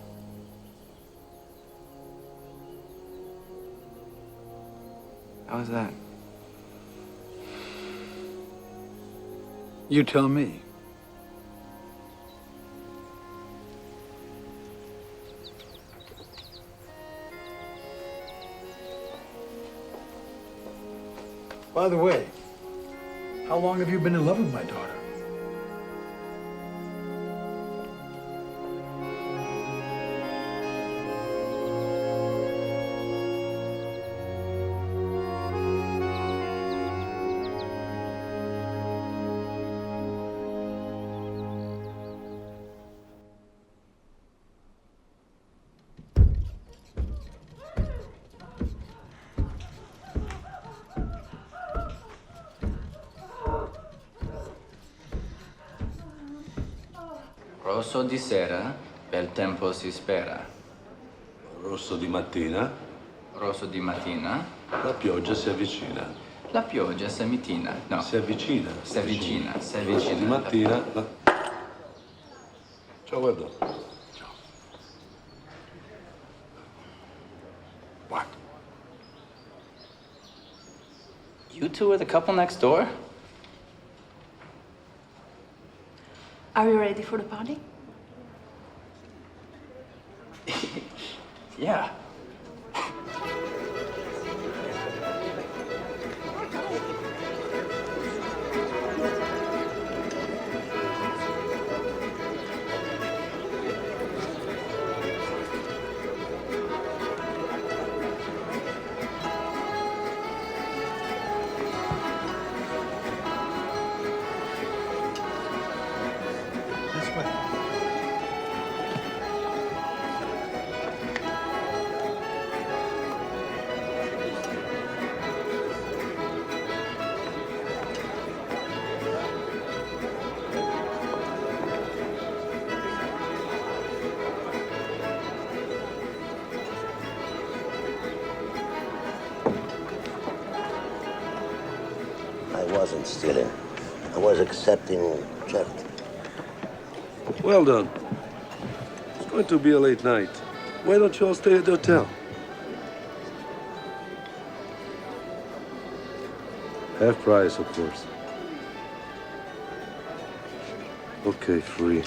How is that? You tell me. By the way, how long have you been in love with my daughter? Rosso di sera, bel tempo si spera. Rosso di mattina. Rosso di mattina. La pioggia si avvicina. La pioggia si avvicina. No. Si avvicina. Si avvicina. Si Rosso avvicina. di mattina. Ciao, Weldon. What? You two are the couple next door? Are you ready for the party? Yeah. I wasn't stealing. I was accepting charity. Well done. It's going to be a late night. Why don't you all stay at the hotel? Half price, of course. Okay, free.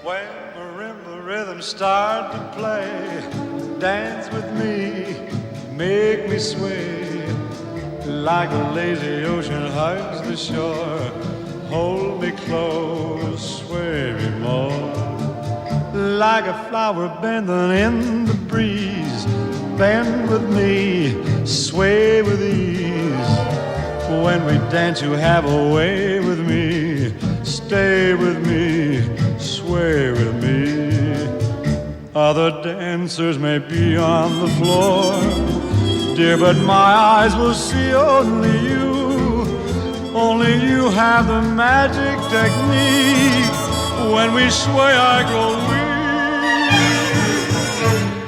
When marimba rhythms start to play, dance with me, make me sway. Like a lazy ocean hugs the shore, hold me close, sway me more. Like a flower bending in the breeze, bend with me, sway with ease. When we dance you have a way with me, stay with me, sway with me. Other dancers may be on the floor, dear, but my eyes will see only you. Only you have the magic technique. When we sway, I grow weak.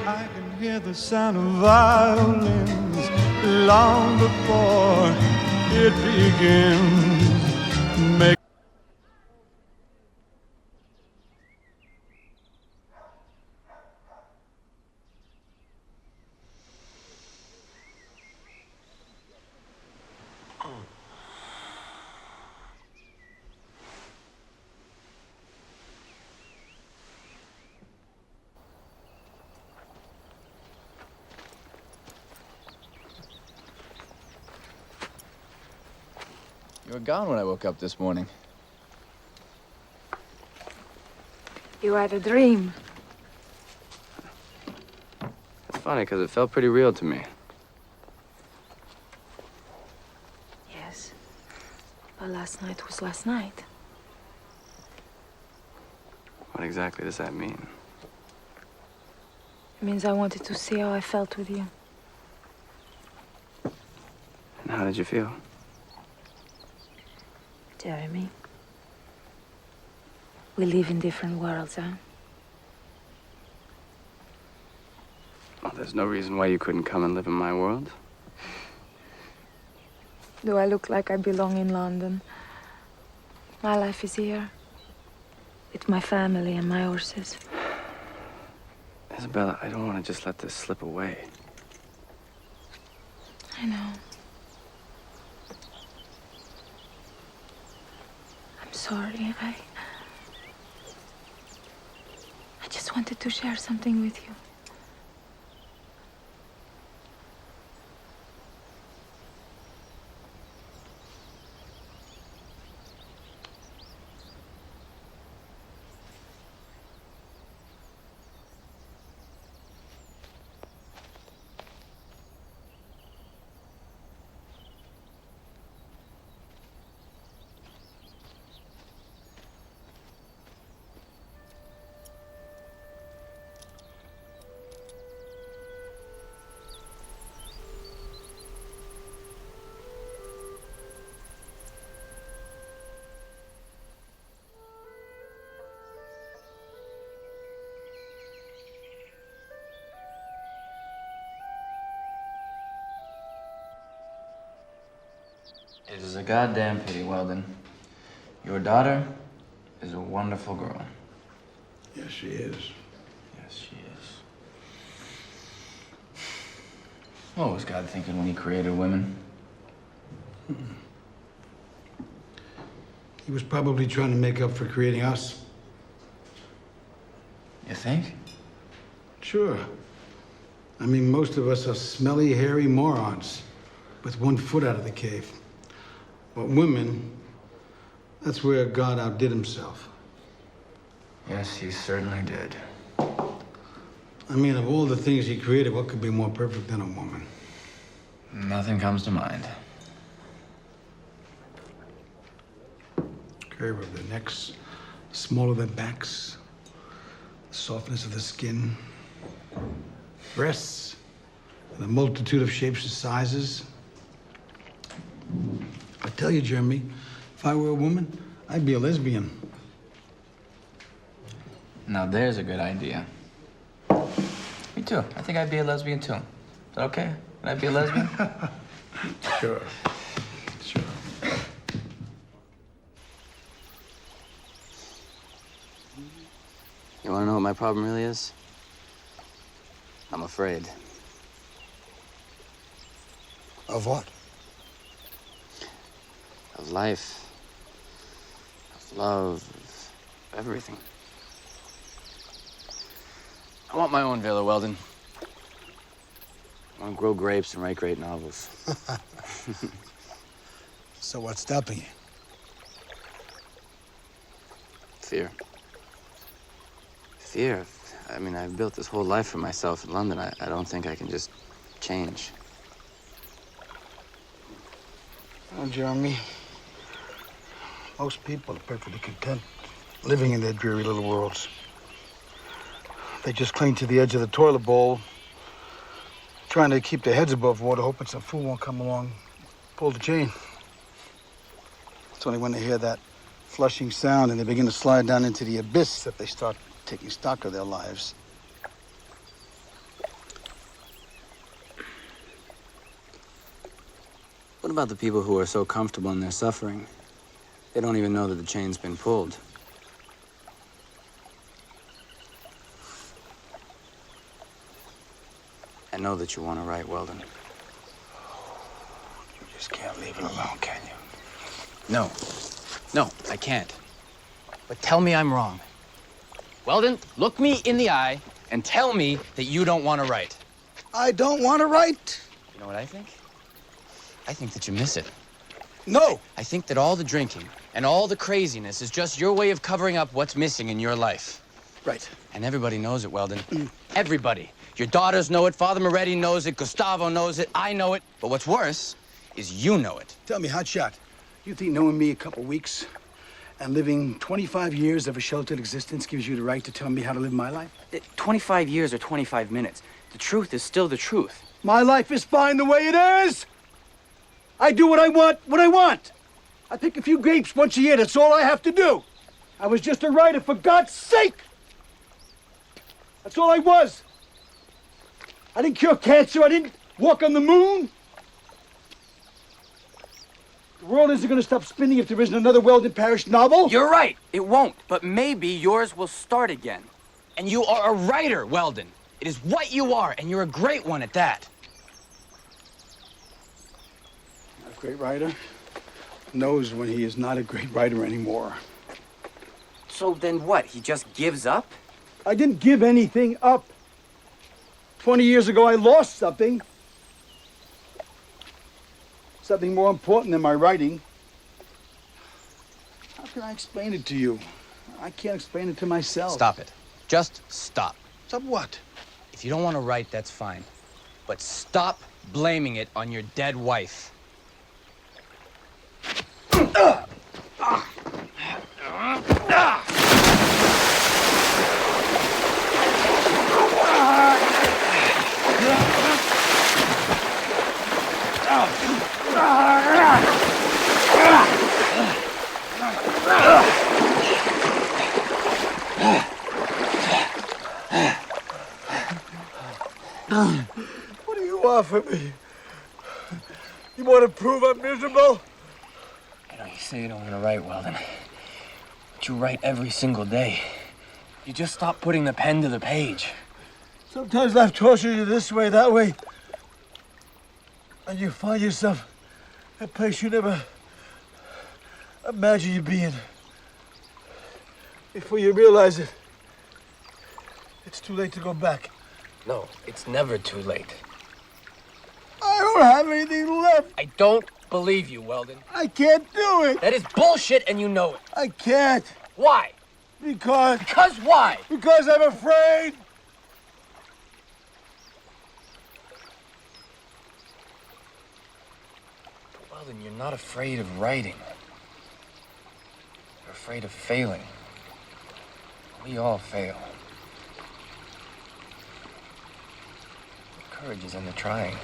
I can hear the sound of violins long before it begins. Make You were gone when I woke up this morning. You had a dream. It's funny, because it felt pretty real to me. Yes. But last night was last night. What exactly does that mean? It means I wanted to see how I felt with you. And how did you feel? Jeremy, we live in different worlds, huh? Well, there's no reason why you couldn't come and live in my world. Do I look like I belong in London? My life is here. With my family and my horses. Isabella, I don't want to just let this slip away. I know. I'm sorry. I just wanted to share something with you. It is a goddamn pity, Weldon. Your daughter is a wonderful girl. Yes, she is. Yes, she is. What was God thinking when he created women? He was probably trying to make up for creating us. You think? Sure. I mean, most of us are smelly, hairy morons with one foot out of the cave. But women, that's where God outdid himself. Yes, he certainly did. I mean, of all the things he created, what could be more perfect than a woman? Nothing comes to mind. Curve of their necks, small of their backs, softness of the skin, breasts, and a multitude of shapes and sizes. I tell you, Jeremy, if I were a woman, I'd be a lesbian. Now there's a good idea. Me too. I think I'd be a lesbian too. Is that okay? Would I be a lesbian? Sure. Sure. You want to know what my problem really is? I'm afraid. Of what? Of life. Of love. Of everything. I want my own villa, Weldon. I want to grow grapes and write great novels. So what's stopping you? Fear. Fear. I mean, I've built this whole life for myself in London. I don't think I can just change. Oh, Jeremy, most people are perfectly content living in their dreary little worlds. They just cling to the edge of the toilet bowl, trying to keep their heads above water, hoping some fool won't come along, pull the chain. It's only when they hear that flushing sound and they begin to slide down into the abyss that they start taking stock of their lives. What about the people who are so comfortable in their suffering? They don't even know that the chain's been pulled. I know that you want to write, Weldon. You just can't leave it alone, can you? No. No, I can't. But tell me I'm wrong. Weldon, look me in the eye and tell me that you don't want to write. I don't want to write? You know what I think? I think that you miss it. No! I think that all the drinking and all the craziness is just your way of covering up what's missing in your life. Right. And everybody knows it, Weldon. Everybody. Your daughters know it, Father Moretti knows it, Gustavo knows it, I know it. But what's worse is you know it. Tell me, hotshot, you think knowing me a couple weeks and living 25 years of a sheltered existence gives you the right to tell me how to live my life? 25 years or 25 minutes. The truth is still the truth. My life is fine the way it is. I do what I want when I want. I pick a few grapes once a year. That's all I have to do. I was just a writer, for God's sake. That's all I was. I didn't cure cancer. I didn't walk on the moon. The world isn't going to stop spinning if there isn't another Weldon Parish novel. You're right. It won't. But maybe yours will start again. And you are a writer, Weldon. It is what you are, and you're a great one at that. A great writer knows when he is not a great writer anymore. So then what? He just gives up? I didn't give anything up. 20 years ago, I lost something. Something more important than my writing. How can I explain it to you? I can't explain it to myself. Stop it. Just stop. Stop what? If you don't want to write, that's fine. But stop blaming it on your dead wife. What do you want from me? You want to prove I'm miserable? You know, you say you don't want to write, Weldon. But you write every single day. You just stop putting the pen to the page. Sometimes life tortures you this way, that way. And you find yourself in a place you never imagined you'd be in. Before you realize it, it's too late to go back. No, it's never too late. I don't have anything left. I don't believe you, Weldon. I can't do it. That is bullshit, and you know it. I can't. Why? Because... Because why? Because I'm afraid. Weldon, you're not afraid of writing. You're afraid of failing. We all fail. Courage is in the trying.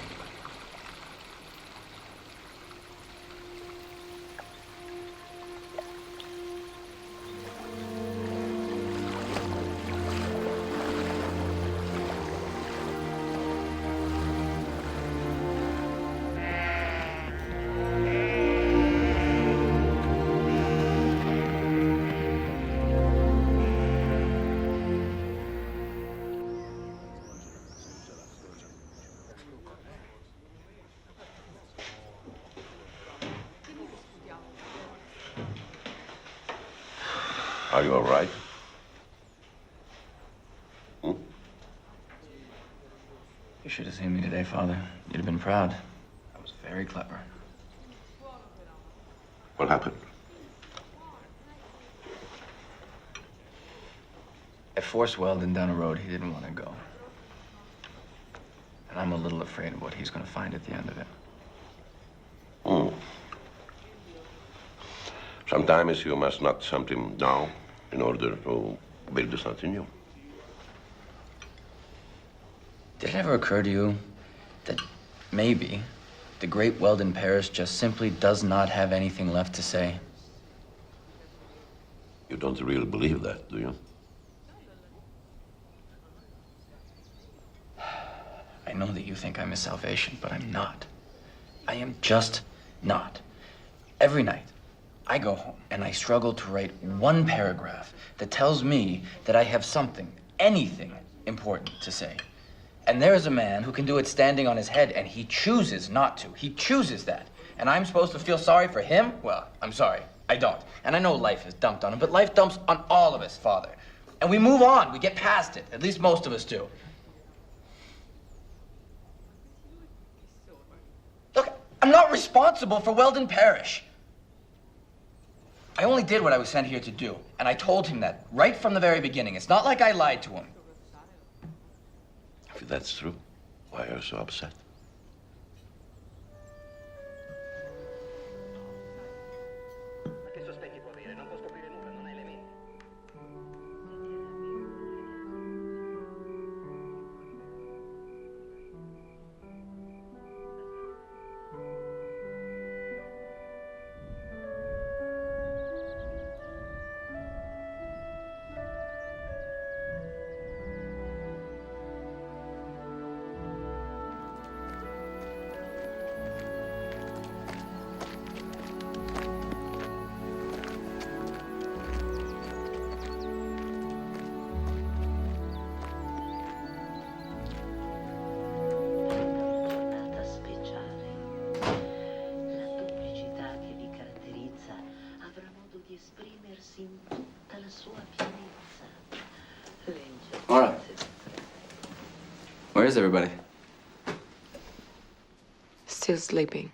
Are you all right? You should have seen me today, Father. You'd have been proud. I was very clever. What happened? I forced Weldon down a road he didn't want to go. And I'm a little afraid of what he's going to find at the end of it. Sometimes you must knock something down in order to build something new. Did it ever occur to you that maybe the great Weldon Parrish just simply does not have anything left to say? You don't really believe that, do you? I know that you think I'm his salvation, but I'm not. I am just not. Every night, I go home and I struggle to write one paragraph that tells me that I have something, anything important to say. And there is a man who can do it standing on his head, and he chooses not to. He chooses that. And I'm supposed to feel sorry for him? Well, I'm sorry. I don't. And I know life is dumped on him, but life dumps on all of us, Father. And we move on. We get past it. At least most of us do. Look, I'm not responsible for Weldon Parrish. I only did what I was sent here to do, and I told him that right from the very beginning. It's not like I lied to him. If that's true, why are you so upset? Where's everybody? Still sleeping.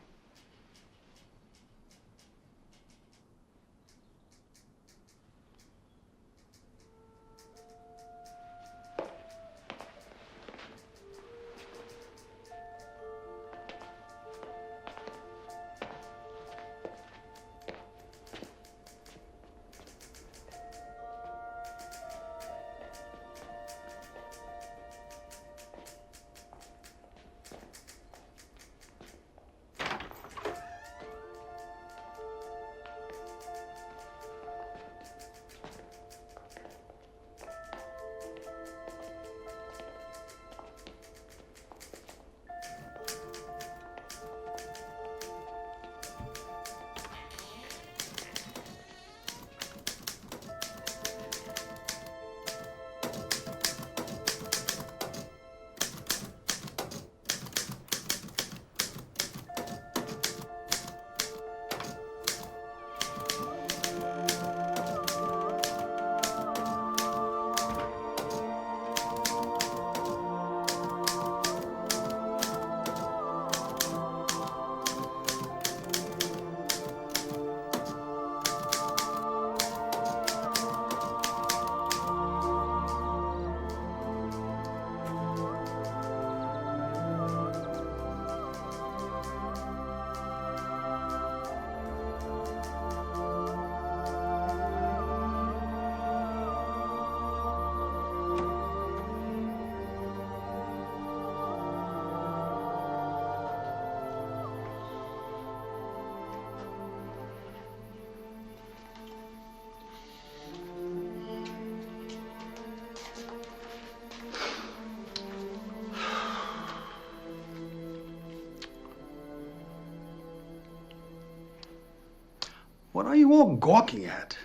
What are you all gawking at?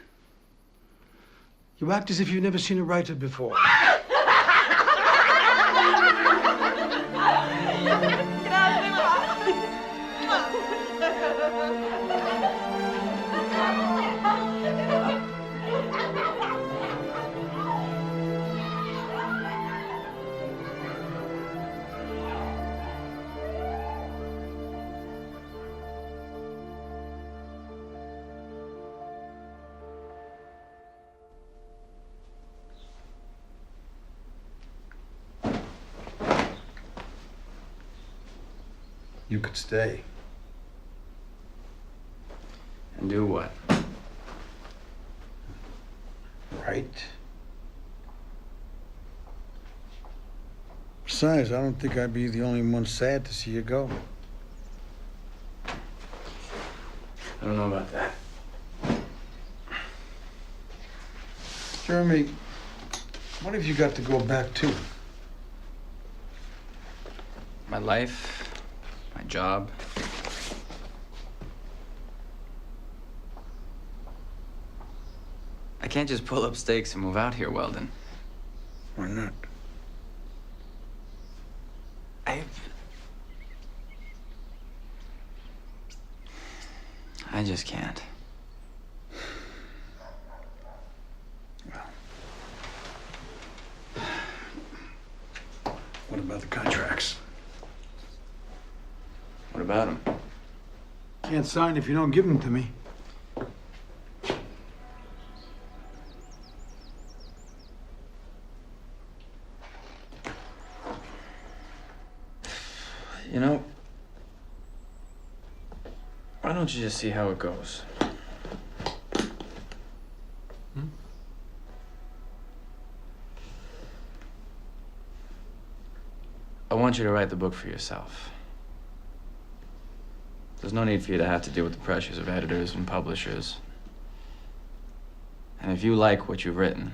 You act as if you've never seen a writer before. You could stay. And do what? Right? Besides, I don't think I'd be the only one sad to see you go. I don't know about that. Jeremy, what have you got to go back to? My life, my job. I can't just pull up stakes and move out here, Weldon. Why not? I just can't. What about the contracts? What about him? Can't sign if you don't give them to me. You know, why don't you just see how it goes? I want you to write the book for yourself. There's no need for you to have to deal with the pressures of editors and publishers. And if you like what you've written,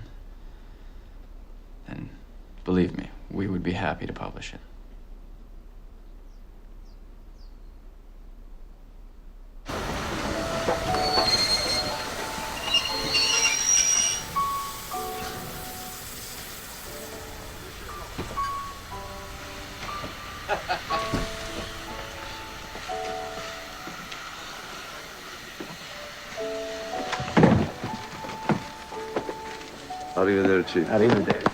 then believe me, we would be happy to publish it. Arrivederci. Arrivederci.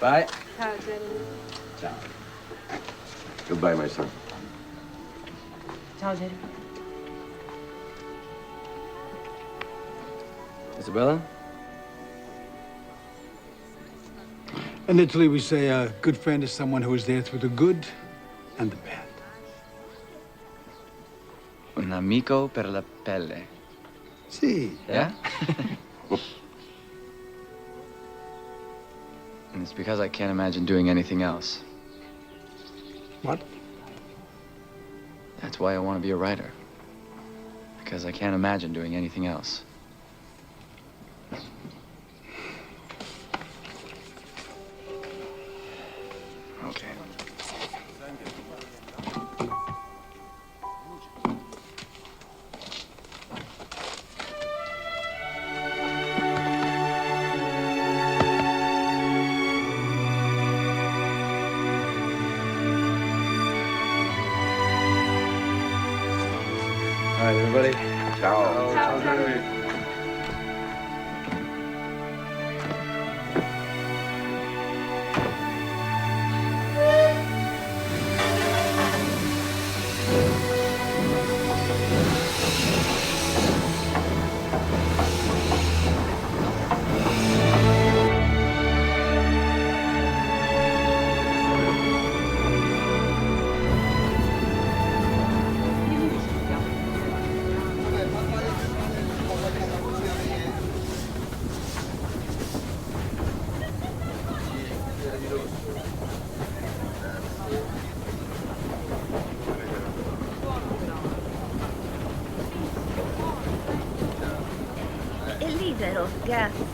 Bye. Ciao, Giannini. Ciao. Goodbye, my son. Ciao, Jerry. Isabella? In Italy, we say a good friend is someone who is there through the good and the bad. Un amico per la pelle. Sì. Yeah? And it's because I can't imagine doing anything else. What? That's why I want to be a writer. Because I can't imagine doing anything else. Okay. All right, everybody. Ciao. Ciao, Giannini. È libero, grazie.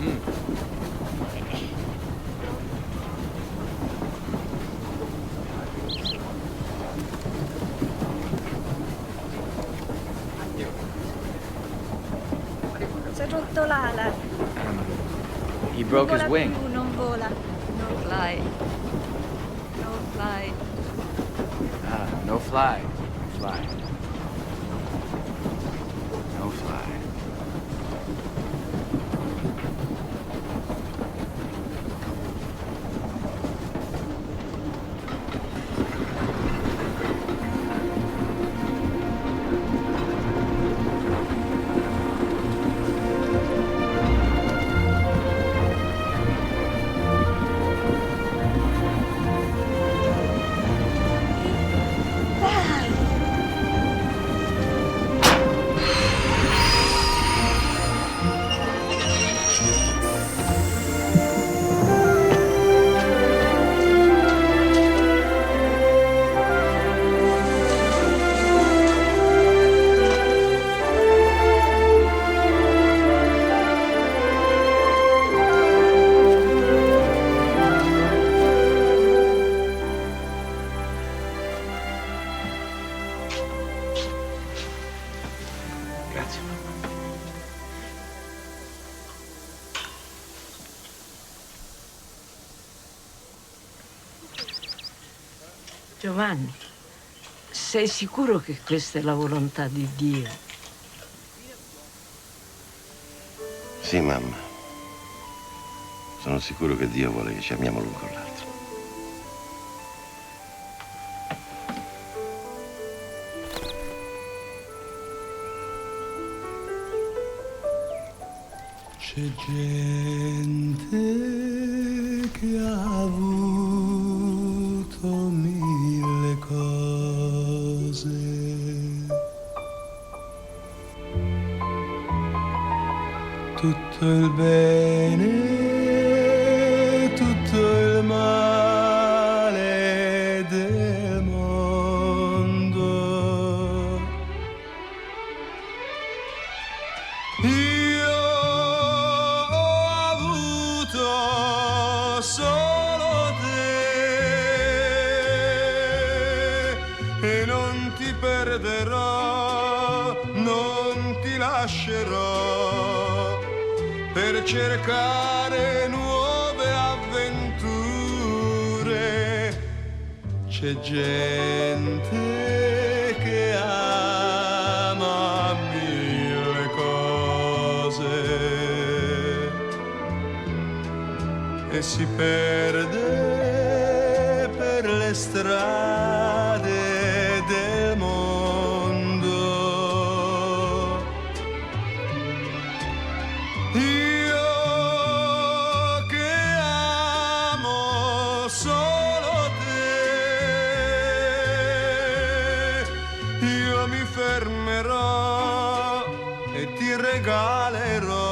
Si è rotto l'ala. He broke his Non vola wing. più, non vola. No fly. No fly. Ah, no fly. Fly. No fly. Grazie, mamma. Giovanni, sei sicuro che questa è la volontà di Dio? Sì, mamma. Sono sicuro che Dio vuole che ci amiamo l'un con l'altro. C'è gente che ha avuto mille cose, tutto il bene, tutto il male del mondo. Io ho avuto solo te e non ti perderò, non ti lascerò per cercare nuove avventure. C'è gente che ama mille cose e si perde per le strade del mondo. Io che amo solo te, io mi fermerò e ti regalerò